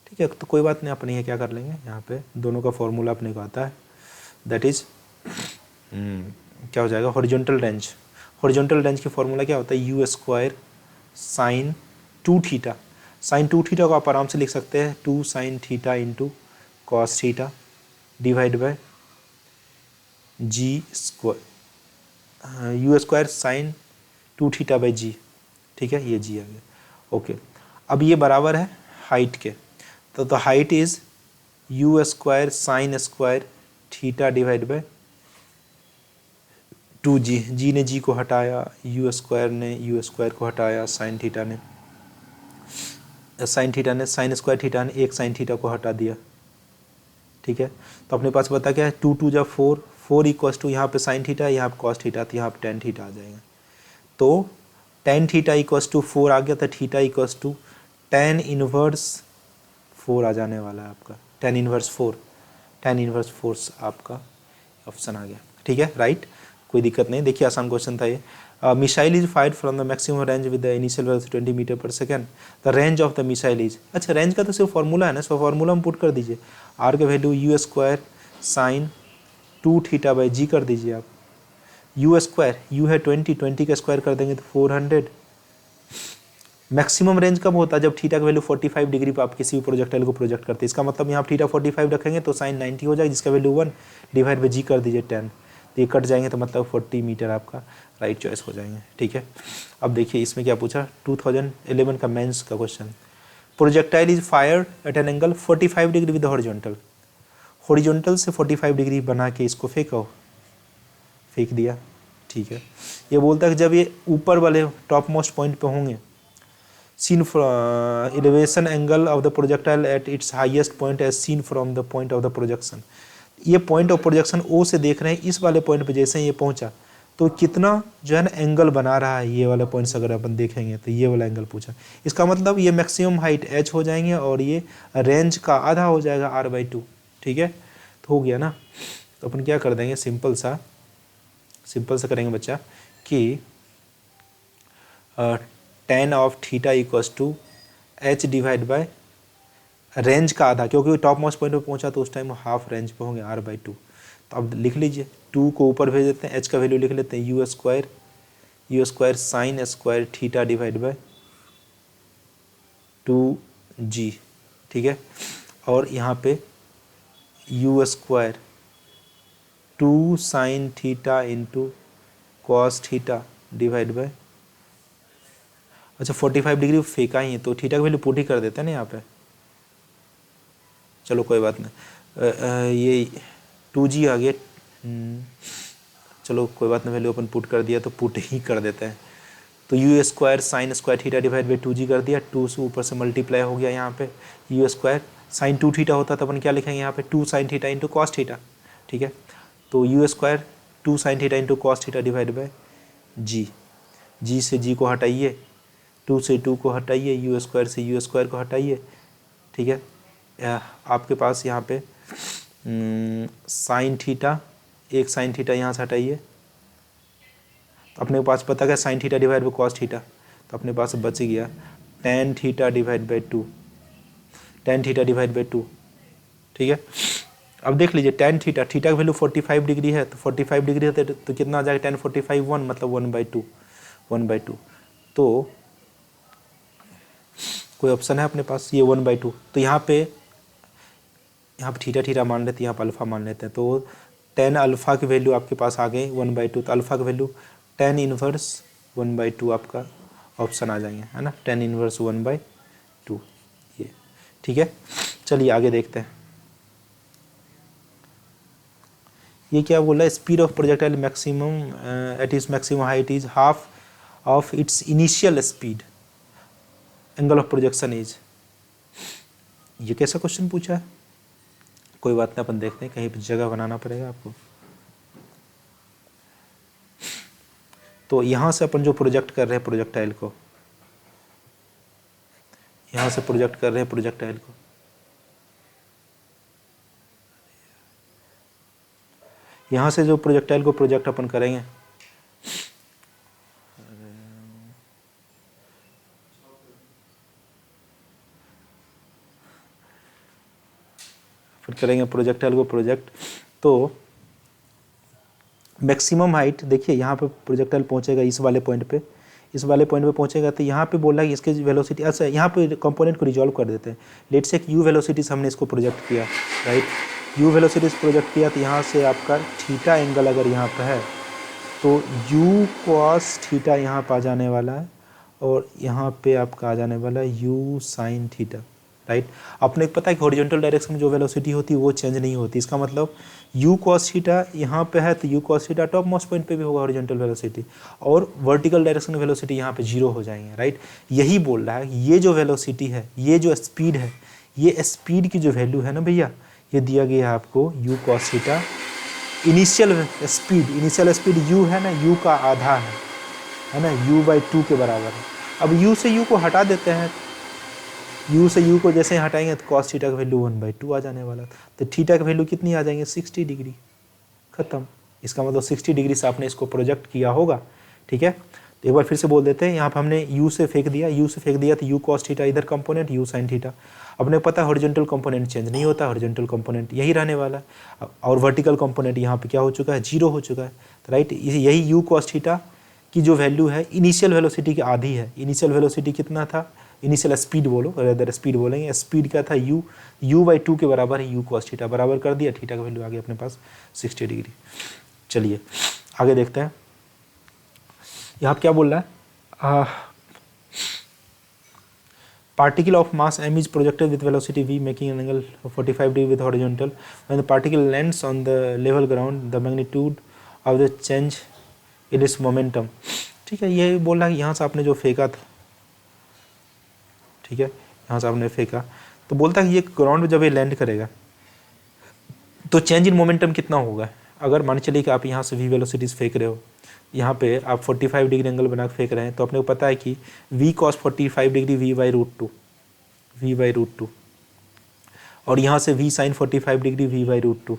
ठीक है, तो कोई बात नहीं, अपने ये क्या कर लेंगे, यहाँ पे दोनों का फॉर्मूला अपने को आता है, दैट इज क्या हो जाएगा, हॉरिजॉन्टल रेंज, हॉरिजॉन्टल रेंज की फॉर्मूला क्या होता है, U square sine 2 theta, sine 2 theta को आप आराम से लिख सकते हैं 2 sine theta into cos theta divide by G square, U square sine 2 theta by G, ठीक है, ये जी आ गया, ओके। अब ये बराबर है हाइट के, तो height is you square sign square theta divide bye 2g, जी ने जी को हटाया, यू स्क्वायर ने यू स्क्वायर को हटाया, साइन थीटा ने साइन स्क्वायर थीटा ने एक साइन थीटा को हटा दिया, ठीक है, तो अपने पास बता क्या है, 2 2 जा 4, 4 इक्वल्स टू यहाँ पे साइन थीटा, यहाँ पे कॉस थीटा, तो यहाँ पे टेन थीटा आ जाएगा, तो टेन थीटा इक्वल्स टू 4 आ गया, तो theta equals to tan inverse 4 आ जाने वाला है आपका, टेन इनवर्स 4 आपका ऑप्शन आ गया, ठीक है, राइट, कोई दिक्कत नहीं। देखिए आसान क्वेश्चन था ये, missile is fired from the maximum range with the initial velocity 20 metre per second, the range of the missile is, अच्छा रेंज का तो सिर्फ फॉर्मूला है ना, सो फॉर्मूला में पुट कर दीजिए, आर के value U square sine 2 theta by G कर दीजिए आप, यू स्क्वायर, यू है 20 का स्क्वायर कर देंगे तो 400, मैक्सिमम रेंज कब होता है, जब थीटा का वैल्यू 45 डिग्री पर आप किसी भी प्रोजेक्टाइल को प्रोजेक्ट करते हैं, इसका मतलब यहाँ थीटा 45 रखेंगे तो साइन 90 हो जाएगा, जिसका वैल्यू 1 डिवाइड बाई जी कर दीजिए 10, तो ये कट जाएंगे, तो मतलब 40 मीटर आपका राइट चॉइस हो जाएंगे, ठीक है। अब देखिए इसमें क्या पूछा, 2011 का मेंस का question, projectile is fire eight an angle 45 degree with horizontal, horizontal से 45 डिग्री बना के इसको फेंक दिया, ठीक है, ये बोलता है कि जब ये ऊपर वाले टॉप मोस्ट पॉइंट पे होंगे, seen elevation angle of the projectile at its highest point as seen from the point of द प्रोजेक्शन, ये पॉइंट ऑफ प्रोजेक्शन ओ से देख रहे हैं, इस वाले पॉइंट पे जैसे ही ये पहुंचा तो कितना जो है ना एंगल बना रहा है, ये वाले पॉइंट्स अगर अपन देखेंगे तो ये वाला एंगल पूछा, इसका मतलब ये मैक्सिमम हाइट h हो जाएंगे और ये रेंज का आधा हो जाएगा r/2, ठीक है, तो हो गया ना, तो अपन क्या कर देंगे, सिंपल सा करेंगे बच्चा कि tan of theta equals to h divide by range का आधा, क्योंकि टॉप मोस्ट पॉइंट पे पहुंचा तो उस टाइम हाफ रेंज पे होंगे r/2, तो अब लिख लीजिए, 2 को ऊपर भेज देते हैं, h का वैल्यू लिख लेते हैं you square sign square theta divide bye 2g, ठीक है। और यहाँ पे you square 2 sine theta into cos theta divide bye, अच्छा 45 डिग्री फेंका ही है तो थीटा का वैल्यू पुट ही कर देते हैं ना यहाँ पे, चलो कोई बात नहीं, ये 2g आ गया, चलो कोई बात नहीं, वैल्यू अपन पुट कर दिया तो पुट ही कर देते हैं। तो U square sign square theta divide by 2g कर दिया, 2 से ऊपर से मल्टीप्लाई हो गया यहाँ पे, यू स्क्वायर साइन 2 थीटा होता तो अपन क्या लिखेंगे यहाँ पे 2 sine theta into cos theta, ठीक है। तो U square 2 sine theta into cos theta divide by G से जी को हटाइए, 2 से 2 को हटाइए, यू स्क्वायर को हटाइए, ठीक है। आपके पास यहाँ पे साइन थीटा, एक साइन थीटा यहाँ से हटाइए, तो अपने पास पता है sine theta divide by cos theta, तो अपने पास बच गया tan theta divide by 2, tan theta divide by 2, ठीक है। अब देख लीजिए टेन थीटा, थीटा की वैल्यू 45 डिग्री है, तो 45 डिग्री है तो कितना आ जाएगा 10 45 1 मतलब 1/2, तो कोई ऑप्शन है अपने पास ये 1/2, तो यहाँ पे थीटा मान लेते हैं, यहाँ पर अल्फ़ा मान लेते हैं, तो 10 अल्फ़ा की वैल्यू आपके पास आ गई 1/2, तो अल्फ़ा की वैल्यू 10 इनवर्स 1/2 आपका ऑप्शन आ जाएंगे, है ना, 10 इनवर्स 1/2 ये, ठीक है। चलिए आगे देखते हैं, ये क्या बोला, speed of projectile maximum at is maximum height is half of its initial speed, angle of projection is, ये कैसा क्वेश्चन पूछा है, कोई बात नहीं अपन देखते हैं, कहीं पर जगह बनाना पड़ेगा आपको। तो यहाँ से अपन जो प्रोजेक्ट कर रहे हैं प्रोजेक्टाइल को, यहाँ से प्रोजेक्ट कर रहे हैं प्रोजेक्टाइल को, यहाँ से जो प्रोजेक्टाइल को प्रोजेक्ट अपन करेंगे, फिर करेंगे प्रोजेक्टाइल को प्रोजेक्ट, तो मैक्सिमम हाइट देखिए यहाँ पे प्रोजेक्टाइल पहुँचेगा इस वाले पॉइंट पे, पहुँचेगा, तो यहाँ पे बोला कि इसके वेलोसिटी, अच्छा यहाँ पे कंपोनेंट को रिजॉल्व कर देते हैं, लेट से यू वेलोसिटी से हमने इसको प्रोजेक्ट किया, राइट, यू वेलोसिटी से प्रोजेक्ट किया, तो यहाँ से आपका थीटा एंगल अगर यहाँ पे है तो यू कॉस थीटा यहाँ पर आ जाने वाला है, और यहाँ पे आपका आ जाने वाला है यू साइन थीटा, राइट। अपने को पता है कि हॉरिजॉन्टल डायरेक्शन में जो वेलोसिटी होती है वो चेंज नहीं होती, इसका मतलब यू कॉस थीटा यहाँ पे है तो you cos theta top most point पे भी होगा हॉरिजॉन्टल वेलोसिटी, और वर्टिकल डायरेक्शन में वेलोसिटी यहाँ पे 0 हो जाएंगे, राइट। यही बोल रहा है ये जो वेलोसिटी है, ये जो स्पीड है, ये स्पीड की जो वैल्यू है ना भैया, ये दिया गया है आपको you cos theta, initial speed you है ना, यू का आधा है ना, u/2 के बराबर है। अब u से u को हटा देते हैं, u से u को जैसे हटाएंगे तो कॉस थीटा का वैल्यू 1/2 आ जाने वाला, तो थीटा का वैल्यू कितनी आ जाएंगे 60 डिग्री, खत्म। इसका मतलब 60 डिग्री से आपने इसको प्रोजेक्ट किया होगा, ठीक है। तो एक बार फिर से बोल देते हैं, यहाँ पर हमने u से फेंक दिया तो u cos थीटा इधर कंपोनेंट, u sin थीटा, अपने पता है हॉरिजॉन्टल कंपोनेंट चेंज नहीं होता, हॉरिजॉन्टल कंपोनेंट यही रहने वाला है, और वर्टिकल कंपोनेंट यहाँ पे क्या हो चुका है 0 हो चुका है, तो राइट, यही u cos थीटा की जो वैल्यू है इनिशियल वेलोसिटी की आधी है। इनिशियल वेलोसिटी कितना था, इनिशियल स्पीड बोलो, अगर स्पीड बोलेंगे, स्पीड क्या था u/2 के बराबर है, u cos थीटा बराबर कर दिया, थीटा का वैल्यू आ गया अपने पास 60 डिग्री। चलिए आगे देखते हैं, यहाँ क्या बोल रहा है, particle of mass m is projected with velocity v making an angle of 45 degree with horizontal. When the particle lands on the level ground, the magnitude of the change in its momentum. ठीक है, ये बोल रहा है यहाँ से आपने जो फेंका था, ठीक है, यहाँ से आपने फेंका तो बोलता है कि ये ग्राउंड में जब ये लैंड करेगा तो चेंज इन मोमेंटम कितना होगा। अगर मान चलिए कि आप यहाँ से v वेलोसिटीज फेंक रहे हो, यहाँ पे आप 45 डिग्री एंगल बना के फेंक रहे हैं, तो अपने को पता है कि v cos 45 डिग्री v/√2, और यहाँ से v sin 45 degree v/√2,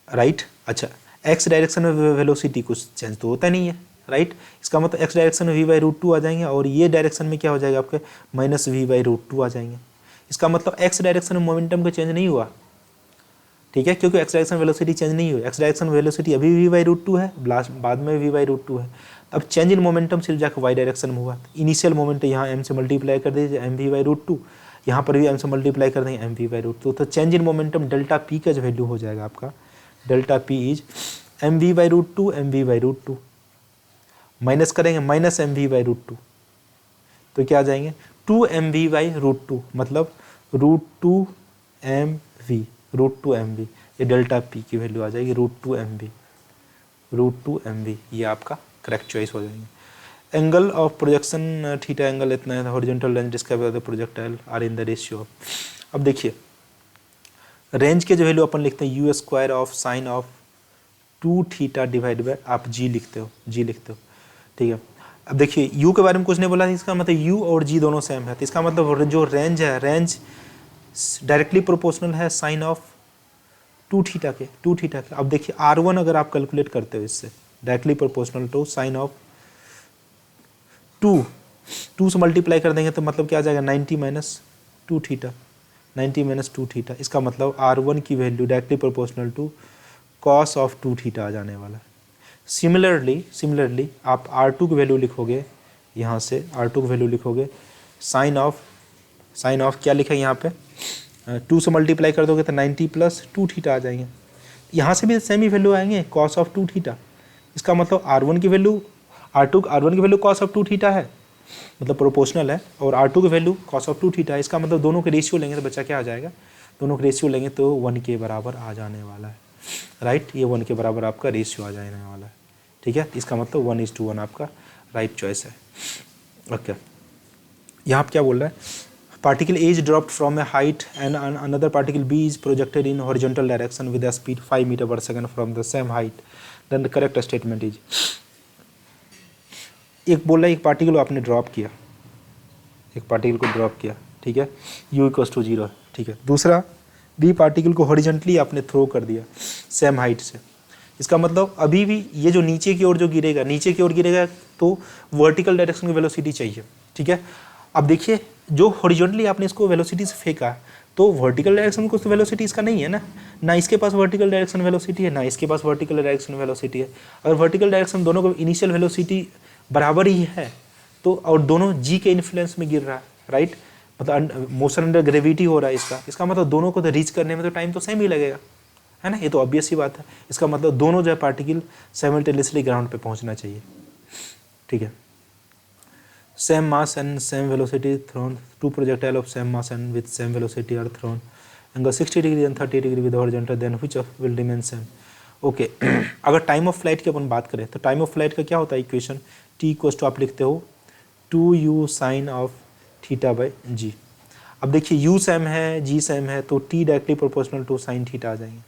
right. अच्छा, x डायरेक्शन में वेलोसिटी कुछ चेंज तो होता नहीं है, राइट। इसका मतलब x डायरेक्शन में v/√2 आ जाएंगे, और ये डायरेक्शन में क्या हो जाएगा आपके -v/√2 आ जाएंगे। इसका मतलब x डायरेक्शन में मोमेंटम का चेंज नहीं हुआ, ठीक है, क्योंकि एक्स डायरेक्शन वेलोसिटी चेंज नहीं हुई, एक्स डायरेक्शन वेलोसिटी अभी v/√2 है, बाद में v/√2 है। अब चेंज इन मोमेंटम सिर्फ जाकर वाई डायरेक्शन में हुआ। इनिशियल मोमेंट यहाँ m से मल्टीप्लाई कर दीजिए mv/√2, यहाँ पर भी m से मल्टीप्लाई कर देंगे mv/√2, तो change in momentum delta p का जो वैल्यू हो जाएगा आपका, delta p is mv/√2 mv/√2, minus करेंगे माइनस mv/√2, तो क्या आ जाएंगे 2mv/√2, मतलब √2mv, ये डेल्टा p की वैल्यू आ जाएगी √2mv, ये आपका करेक्ट चॉइस हो जाएंगे। Angle of projection theta angle इतना है, horizontal range describe by the projectile are in the ratio. अब देखिए रेंज के जो वैल्यू अपन लिखते हैं u² of sine of 2 theta divide bye आप g लिखते हो, ठीक है। अब देखिए u के बारे में कुछ नहीं बोला, इसका मतलब u और g दोनों सेम है, तो इसका मतलब जो रेंज है, रेंज डायरेक्टली प्रोपोर्शनल है साइन ऑफ 2 थीटा के। अब देखिए r1 अगर आप कैलकुलेट करते हो इससे, directly proportional to sine of 2 से मल्टीप्लाई कर देंगे तो मतलब क्या आ जाएगा 90 माइनस 2 थीटा, इसका मतलब r1 की value directly proportional to cos of 2 theta आ जाने वाला है। सिमिलरली आप r2 की वैल्यू लिखोगे, यहाँ से r2 की वैल्यू लिखोगे साइन ऑफ क्या लिखा है यहाँ पे 2 से मल्टीप्लाई कर दोगे तो 90 प्लस 2 थीटा आ जाएंगे, यहाँ से भी सेम ही वैल्यू आएंगे कॉस ऑफ 2 थीटा। इसका मतलब r1 की वैल्यू कॉस ऑफ 2 थीटा है, मतलब प्रोपोर्शनल है, और r2 की वैल्यू कॉस ऑफ 2 थीटा है। इसका मतलब दोनों के रेशियो लेंगे तो बच्चा क्या आ जाएगा, दोनों के रेशियो लेंगे तो 1 के बराबर आ जाने वाला है, राइट। ये 1 के बराबर आपका रेशियो आ जाने वाला है, ठीक है। इसका मतलब 1:1 आपका राइट चॉइस है। ओके, यहाँ पर क्या बोल रहा है, particle A is dropped from a height and another particle B is projected in horizontal direction with a speed 5 meter per second from the same height, then the correct statement is, एक बोल रहा है एक पार्टिकल को आपने ड्रॉप किया, ठीक है, u=0, ठीक है। दूसरा B पार्टिकल को हॉरिजॉन्टली आपने थ्रो कर दिया सेम हाइट से, इसका मतलब अभी भी ये जो नीचे की ओर गिरेगा तो वर्टिकल डायरेक्शन की वेलोसिटी चाहिए, ठीक है। अब देखिए जो हॉरिजॉन्टली आपने इसको वेलोसिटी से फेंका तो वर्टिकल डायरेक्शन को तो वेलोसिटी इसका नहीं है ना इसके पास वर्टिकल डायरेक्शन वेलोसिटी है, ना इसके पास वर्टिकल डायरेक्शन वेलोसिटी है। अगर वर्टिकल डायरेक्शन दोनों को इनिशियल वेलोसिटी बराबर ही है तो, और दोनों जी के इन्फ्लुएंस में गिर रहा है, राइट, मतलब मोशन अंडर ग्रेविटी हो रहा है इसका मतलब दोनों को तो रीच करने में तो टाइम तो सेम ही लगेगा, है ना, ये तो ऑब्वियस ही बात है। इसका मतलब दोनों जो है पार्टिकल साइमल्टेनियसली ग्राउंड पे पहुंचना चाहिए, ठीक है। Same mass and same velocity thrown, 2 projectile of same mass and with same velocity are thrown, angle 60 degree and 30 degree with horizontal, then which of will remain same. Okay, अगर टाइम ऑफ फ्लाइट की अपन बात करें तो टाइम ऑफ फ्लाइट का क्या होता है इक्वेशन, t आप लिखते हो 2u sine of theta by G. अब देखिए u सेम है, g सेम है, तो t directly proportional to sine theta आ जाएंगे।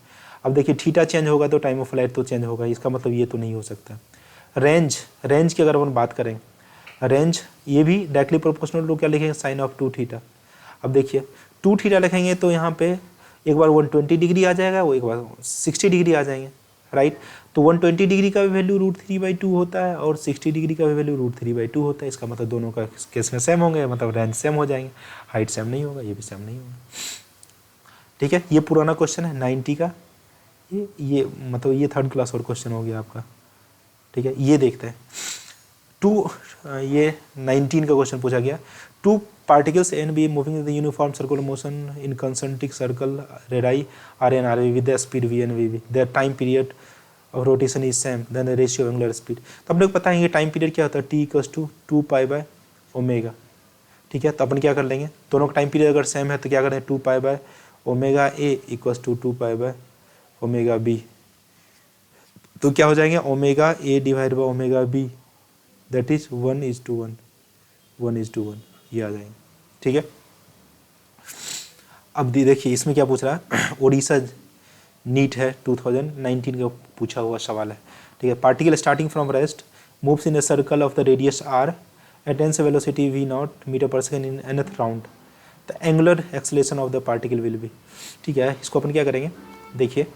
अब देखिए थीटा चेंज होगा तो टाइम ऑफ फ्लाइट तो चेंज होगा, इसका मतलब ये तो नहीं हो सकता। रेंज की अगर अपन बात करें, रेंज ये भी डायरेक्टली प्रोपोर्शनल टू क्या लिखेंगे साइन ऑफ 2 थीटा। अब देखिए 2 थीटा लिखेंगे तो यहाँ पे एक बार 120 डिग्री आ जाएगा, वो एक बार 60 डिग्री आ जाएंगे, राइट। तो 120 डिग्री का भी वैल्यू √3/2 होता है और 60 डिग्री का भी वैल्यू √3/2 होता है। इसका मतलब दोनों का केस में सेम होंगे, मतलब रेंज सेम हो जाएंगे, हाइट सेम नहीं होगा, ये भी सेम नहीं होगा, ठीक है। ये पुराना क्वेश्चन है 90 का, ये मतलब ये 3rd क्लास और क्वेश्चन हो गया आपका, ठीक है। ये देखते हैं ये 19 का क्वेश्चन पूछा गया, 2 particles A and B moving in the uniform circular motion in concentric circle radii R and RV with the speed v and vv, their time period of rotation is same, then the ratio of angular speed। तो हम लोग पता है ये टाइम पीरियड क्या होता है, t = 2π/ω, ठीक है। तो अपन क्या कर लेंगे, दोनों का टाइम पीरियड अगर सेम है तो क्या करें 2π/ω = 2π/ω_b, तो क्या हो जाएंगे ω/a/ω_b, दैट इज 1:1 ये आ जाएंगे, ठीक है। अब देखिए इसमें क्या पूछ रहा है, ओडिशा नीट है 2019 का पूछा हुआ सवाल है, ठीक है। Particle starting from rest moves in a circle of the radius r attains velocity v0 meter per second in nth round, the angular acceleration of the particle will be, ठीक है। इसको अपन क्या करेंगे, देखिए,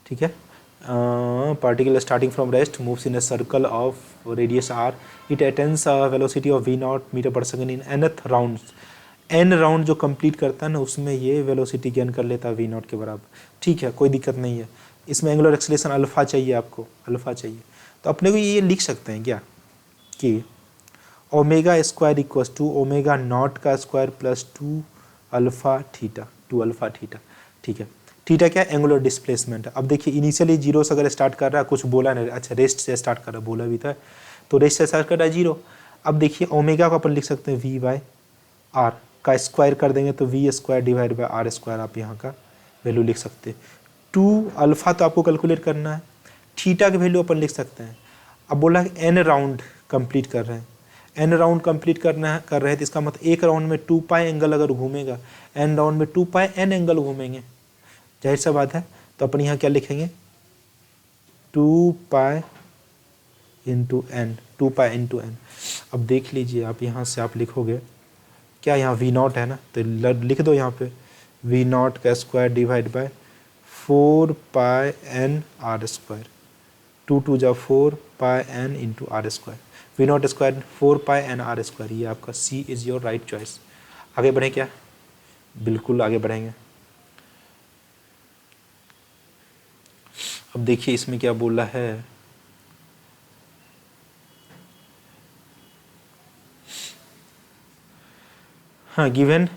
ठीक है। Particle starting from rest moves in a circle of radius r, it attains a velocity of v0 meter per second in nth rounds, n round जो कंप्लीट करता है ना उसमें ये वेलोसिटी गेन कर लेता है वी नॉट के बराबर। ठीक है, कोई दिक्कत नहीं है। इसमें एंगुलर एक्सेलरेशन अल्फा चाहिए आपको, अल्फा चाहिए, तो अपने को ये लिख सकते हैं क्या कि omega square equal to omega not का square plus 2 alpha theta, 2 alpha theta. ठीक है, थीटा क्या है, एंगुलर डिस्प्लेसमेंट। अब देखिए इनिशियली जीरो से अगर स्टार्ट कर रहा है, कुछ बोला नहीं, अच्छा रेस्ट से स्टार्ट कर रहा है, बोला भी था, तो रेस्ट से स्टार्ट कर रहा है जीरो। अब देखिए ओमेगा को अपन लिख सकते हैं वी बाय आर का स्क्वायर कर देंगे तो v square divide by r square, आप यहाँ का वैल्यू लिख सकते हैं। 2 अल्फा तो आपको कैलकुलेट करना है, थीटा की वैल्यू अपन लिख सकते हैं। अब बोला एन राउंड कंप्लीट कर रहे हैं, एन राउंड कंप्लीट कर रहे हैं तो इसका मतलब एक राउंड में 2 पाई एंगल अगर घूमेगा, एन राउंड में 2 पाई एन एंगल घूमेंगे, जाहिर सा बात है। तो अपन यहाँ क्या लिखेंगे, 2 pi into n, 2 pi into n. अब देख लीजिए आप यहाँ से आप लिखोगे क्या, यहाँ वी नॉट है ना, तो लिख दो यहाँ पे वी नॉट का square divide by 4 pi N R square, 2 जा 4 pi N into are square, V not square 4 pi N R square. ये आपका C is your right choice. आगे बढ़ें क्या, बिल्कुल आगे बढ़ेंगे। अब देखिए इसमें क्या बोला है, हाँ गिवन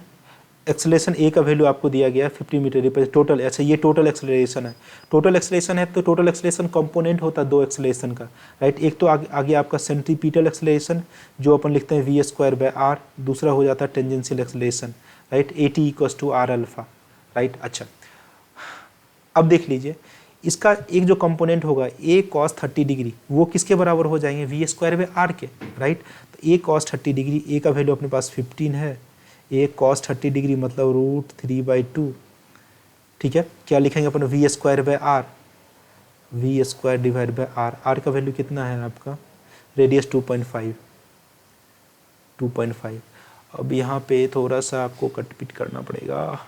एक्सेलरेशन ए का वैल्यू आपको दिया गया 50 मीटर पर टोटल। अच्छा ये टोटल एक्सेलरेशन है, टोटल एक्सेलरेशन है तो टोटल एक्सेलरेशन कंपोनेंट होता है 2 एक्सेलरेशन का, राइट। एक तो आगे आपका सेंट्रीपिटल एक्सेलरेशन जो अपन लिखते हैं वी स्क्वायर बाय आर, दूसरा हो जाता है tangential acceleration, right, a t equals to r alpha, right. अच्छा अब देख लीजिए इसका एक जो कंपोनेंट होगा ए कॉस 30 डिग्री, वो किसके बराबर हो जाएंगे, वी स्क्वायर बाय आर के, राइट। तो ए कॉस 30 डिग्री, ए का वैल्यू अपने पास 15 है, ए कॉस 30 डिग्री मतलब √3/2। ठीक है, क्या लिखेंगे अपन, V square by R, V square divide by R, R का वैल्यू कितना है आपका, रेडियस 2.5। अब यहाँ पे थोड़ा सा आपको कटपिट करना पड़ेगा।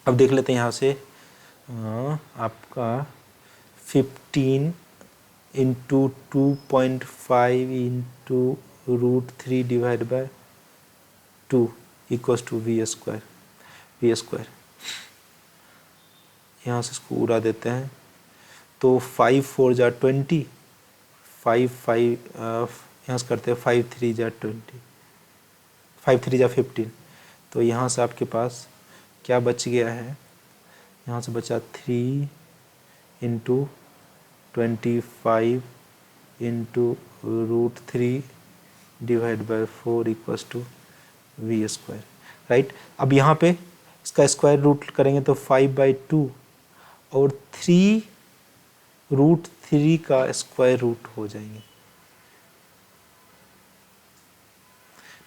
अब देख लेते हैं यहाँ से आपका 15 into 2.5 into √3 divide by 2 equals to v square, v square यहाँ से इसको उड़ा देते हैं तो 5 4 जा 20, 5 5 यहाँ से करते हैं 5 3 जा 20, 5 3 जा 15, तो यहाँ से आपके पास क्या बच गया है, यहाँ से बचा 3 into 25 into √3 divide by 4 equals to v square, right. अब यहाँ पे इसका स्क्वायर रूट करेंगे तो 5/2 और 3√3 का स्क्वायर रूट हो जाएंगे।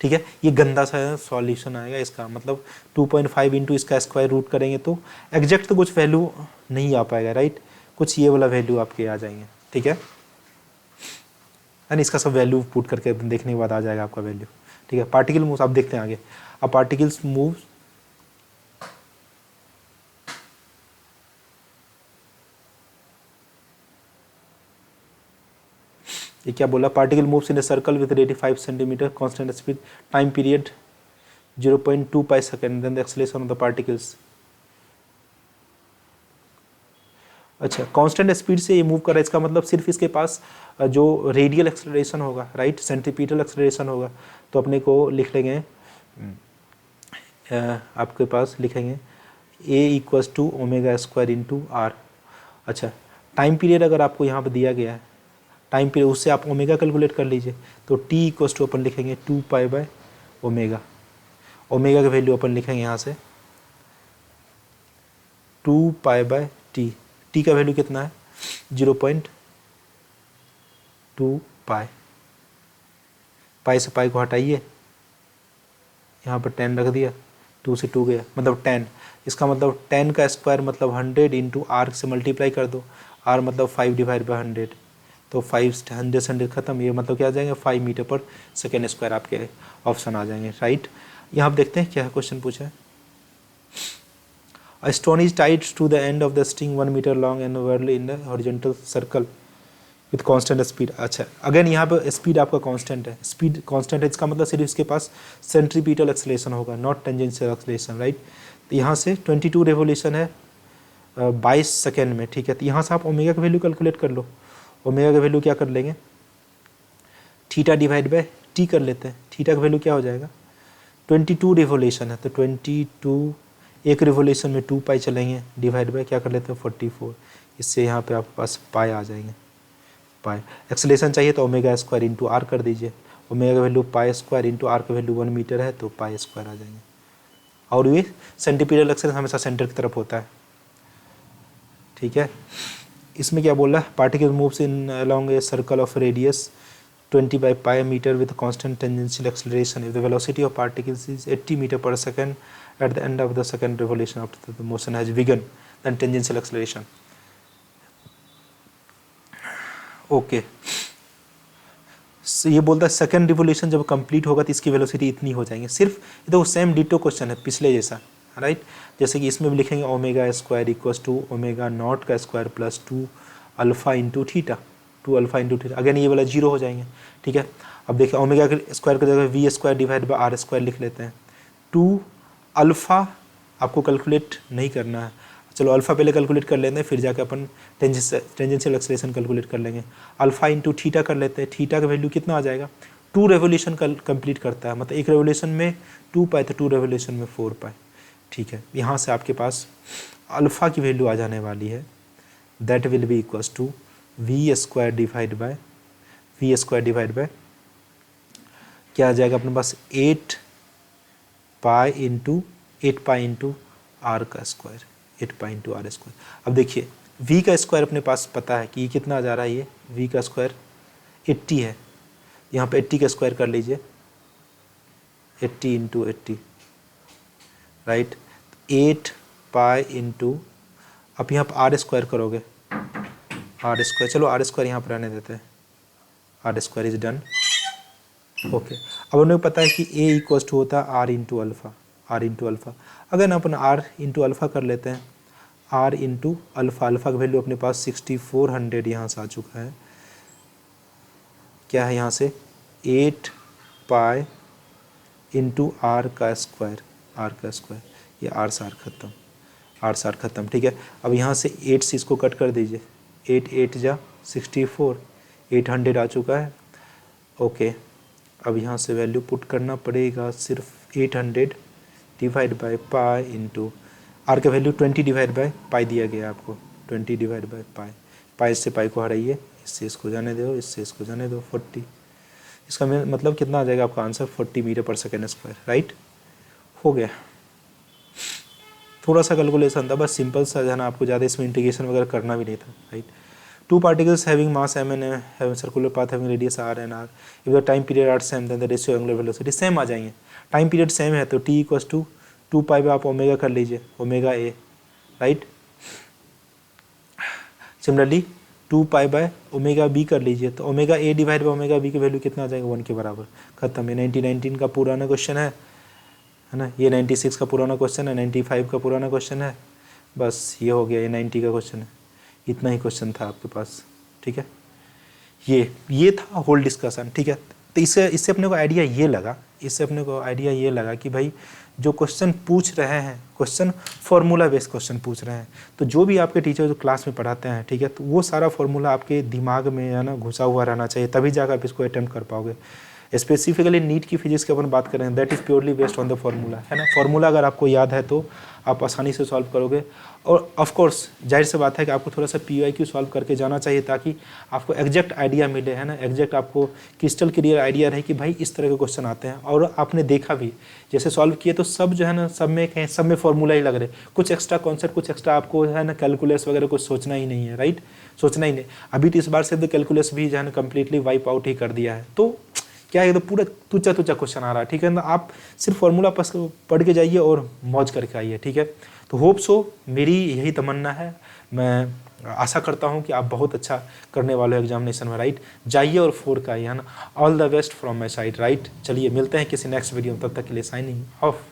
ठीक है, ये गंदा सा सॉल्यूशन आएगा इसका, मतलब 2.5 इंटू इसका स्क्वायर रूट करेंगे तो एग्जैक्ट तो कुछ वैल्यू नहीं आ पाएगा, राइट, कुछ ये वाला वैल्यू आपके आ जाएंगे। ठीक है, यानी इसका सब वैल्यू पुट करके देखने के बाद आ जाएगा आपका वैल्यू। ठीक है, पार्टिकल मूव्स आप देखते हैं आगे। अब पार्टिकल्स मूव ये क्या बोला, particle moves in a circle with radius 5 centimetre, constant speed, time period 0.2 pi second, then the acceleration of the particles. अच्छा, कांस्टेंट स्पीड से ये मूव कर रहा है, इसका मतलब सिर्फ इसके पास जो रेडियल एक्सेलरेशन होगा, राइट, सेंट्रीपिटल एक्सेलरेशन होगा, तो अपने को लिख लेंगे आपके पास लिखेंगे A equals to omega square into R. अच्छा, टाइम पीरियड अगर आपको यहाँ पर दिया गया है, टाइम पीरियड उससे आप ओमेगा कैलकुलेट कर लीजिए, तो टी इक्वल्स टू अपन लिखेंगे 2 पाई बाय ओमेगा, ओमेगा का वैल्यू अपन लिखेंगे यहाँ से 2 पाई बाय टी, टी का वैल्यू कितना है 0.2 पाई, पाई से पाई को हटाइए, यहाँ पर 10 रख दिया, 2 से 2 गया, मतलब 10, इसका मतलब 10 का स्क्वायर मतलब 100 इंटू आर से मल्टीप्लाई कर दो, आर मतलब 5 डिवाइड बाई 100, तो 5 100 से 100 खत्म, ये मतलब क्या आ जाएंगे 5 मीटर पर सेकेंड स्क्वायर आपके ऑप्शन आ जाएंगे, राइट। यहाँ आप देखते हैं क्या क्वेश्चन पूछा है, A stone is tied to the end of the string 1 meter long and whirled in the horizontal circle with constant speed. अच्छा अगेन यहाँ पे स्पीड आपका कांस्टेंट है, स्पीड कांस्टेंट है, इसका मतलब सिर्फ इसके पास सेंट्रीपिटल एक्सेलरेशन होगा, नॉट टेंजेंशियल एक्सेलरेशन, राइट। तो यहाँ से 22 रेवोल्यूशन है 22 सेकेंड में, ठीक है। तो यहाँ से आप ओमेगा का वैल्यू कैलकुलेट कर लो। ओमेगा का वैल्यू क्या कर लेंगे, थीटा डिवाइड बाय टी कर लेते हैं। थीटा का वैल्यू क्या हो जाएगा, 22 रिवोल्यूशन है तो 22 एक रिवोल्यूशन में 2 पाई चलेंगे, डिवाइड बाय क्या कर लेते हैं 44। इससे यहाँ पे आपके पास पाई आ जाएंगे, पाई। एक्सेलरेशन चाहिए तो ओमेगा स्क्वायर इंटू आर कर दीजिए। ओमेगा का value pi square into r का वैल्यू 1 मीटर है तो पाई स्क्वायर आ जाएंगे। और ये सेंटीपिटल एक्सेलरेशन हमेशा सेंटर की तरफ होता है, ठीक है। इसमें क्या बोल रहा है, particle moves in along A circle of radius 20 by pi meter with constant tangential acceleration if the velocity of particles is 80 meter per second at the end of the second revolution after the motion has begun then tangential acceleration। Okay ये बोलता है सेकंड रिवोल्यूशन जब कंप्लीट होगा तो इसकी वेलोसिटी इतनी हो जाएंगे। सिर्फ ये तो सेम डिटो क्वेश्चन है पिछले जैसा, राइट। जैसे कि इसमें भी लिखेंगे omega square equals to omega not का square plus 2 alpha into theta, 2 alpha into theta. Again ये वाला 0 हो जाएंगे, ठीक है। अब देखिए ओमेगा के स्क्वायर की जगह v square divide by r square लिख लेते हैं। 2 अल्फा आपको कैलकुलेट नहीं करना है, चलो अल्फा पहले कैलकुलेट कर लेते हैं फिर जाकर अपन टेंजेंशियल एक्सेलरेशन कैलकुलेट कर लेंगे। अल्फा इंटू थीटा कर लेते हैं। थीटा का वैल्यू कितना आ जाएगा, 2 रेवोल्यूशन कंप्लीट करता है, मतलब एक रेवोल्यूशन में 2 पाई तो 2 रेवोल्यूशन में 4 पाई, ठीक है। यहाँ से आपके पास अल्फा की वैल्यू आ जाने वाली है, that will be equals to v square divide by क्या आ जाएगा अपने पास 8 पाई इंटू आर का square, 8 pi into are square. अब देखिए v का स्क्वायर अपने पास पता है कि ये कितना आ जा रहा है, ये v का स्क्वायर 80 है, यहाँ पे 80 का स्क्वायर कर लीजिए, 80 इंटू 80, राइट। 8 पाई इंटू, अब यहाँ पर आर स्क्वायर करोगे, आर स्क्वायर, चलो आर स्क्वायर यहाँ पर रहने देते हैं, r square is done, okay. अब उन्हें पता है कि a इक्वल्स टू होता है आर इंटू अल्फ़ा, अगर ना अपन r इंटू अल्फ़ा कर लेते हैं, r इंटू अल्फ़ा का वैल्यू अपने पास 6400 यहाँ से आ चुका है, क्या है यहाँ से 8 पाई इंटू आर का स्क्वायर, ये आर से आर ख़त्म, ठीक है। अब यहाँ से 8 से इसको कट कर दीजिए, 8 8 जा 64, 800 आ चुका है, ओके। अब यहाँ से वैल्यू पुट करना पड़ेगा, सिर्फ 800 divide by pi into r का वैल्यू 20 डिवाइड बाय पाई दिया गया आपको, 20 डिवाइड बाय पाई से पाई को हटाइए, इससे इसको जाने दो, इससे इसको जाने दो, 40। इसका मतलब कितना आ जाएगा आपका answer, 40 meter per second square, right. हो गया, थोड़ा सा कैलकुलेशन था बस, सिंपल सा है ना, आपको ज़्यादा इसमें इंटीग्रेशन वगैरह करना भी नहीं था, right. 2 particles having mass m and having circular path having radius r and r, if the time period are same then the ratio angular velocity same आ जाएंगे। टाइम पीरियड सेम है तो t इक्वल्स टू 2 पाई आप ओमेगा कर लीजिए, omega a, right. Similarly 2 pi by omega b कर लीजिए, तो omega a divide by omega b की वैल्यू कितना आ जाएगा, 1 के बराबर, खत्म। ये 1919 का पुराना क्वेश्चन है ना, ये 96 का पुराना क्वेश्चन है, 95 का पुराना क्वेश्चन है, बस ये हो गया, ये 90 का क्वेश्चन है। इतना ही क्वेश्चन था आपके पास, ठीक है। ये था होल डिस्कशन, ठीक है। तो इससे अपने को आइडिया ये लगा कि भाई जो क्वेश्चन पूछ रहे हैं, क्वेश्चन फार्मूला बेस्ड क्वेश्चन पूछ रहे हैं, तो जो भी आपके टीचर जो क्लास में पढ़ाते हैं, ठीक है, तो वो सारा फार्मूला आपके दिमाग में है ना घुसा हुआ रहना चाहिए, तभी जाकर आप इसको अटेम्प्ट कर पाओगे। स्पेसिफिकली नीट की फिजिक्स की अपन बात करें, that is purely based on the formula, है ना। फार्मूला अगर आपको याद है तो आप आसानी से सॉल्व करोगे, और ऑफ कोर्स जाहिर सी बात है कि आपको थोड़ा सा PYQ सॉल्व करके जाना चाहिए, ताकि आपको एग्जैक्ट आइडिया मिले, है ना, एग्जैक्ट आपको क्रिस्टल क्लियर आइडिया रहे कि भाई इस तरह के क्वेश्चन आते हैं। और आपने देखा भी, जैसे सॉल्व किए तो सब जो है ना, सब में फार्मूला ही लग रहे, कुछ एक्स्ट्रा कॉन्सेप्ट, कुछ एक्स्ट्रा आपको है ना कैलकुलस वगैरह कुछ सोचना ही नहीं है, राइट, सोचना ही नहीं। अभी तो इस बार से कैलकुलस भी जो है ना कम्प्लीटली वाइप आउट ही कर दिया है, तो क्या है, तो पूरा तुच्चा क्वेश्चन आ रहा है, ठीक है ना। आप सिर्फ फार्मूला पढ़ के जाइए और मौज करके आइए, ठीक है। तो होप सो, मेरी यही तमन्ना है, मैं आशा करता हूँ कि आप बहुत अच्छा करने वाले हो एग्जामिनेशन में, राइट। जाइए और 4 का, है ना। All the best from my side, right. चलिए मिलते हैं किसी नेक्स्ट वीडियो में, तब तक के लिए साइनिंग ऑफ।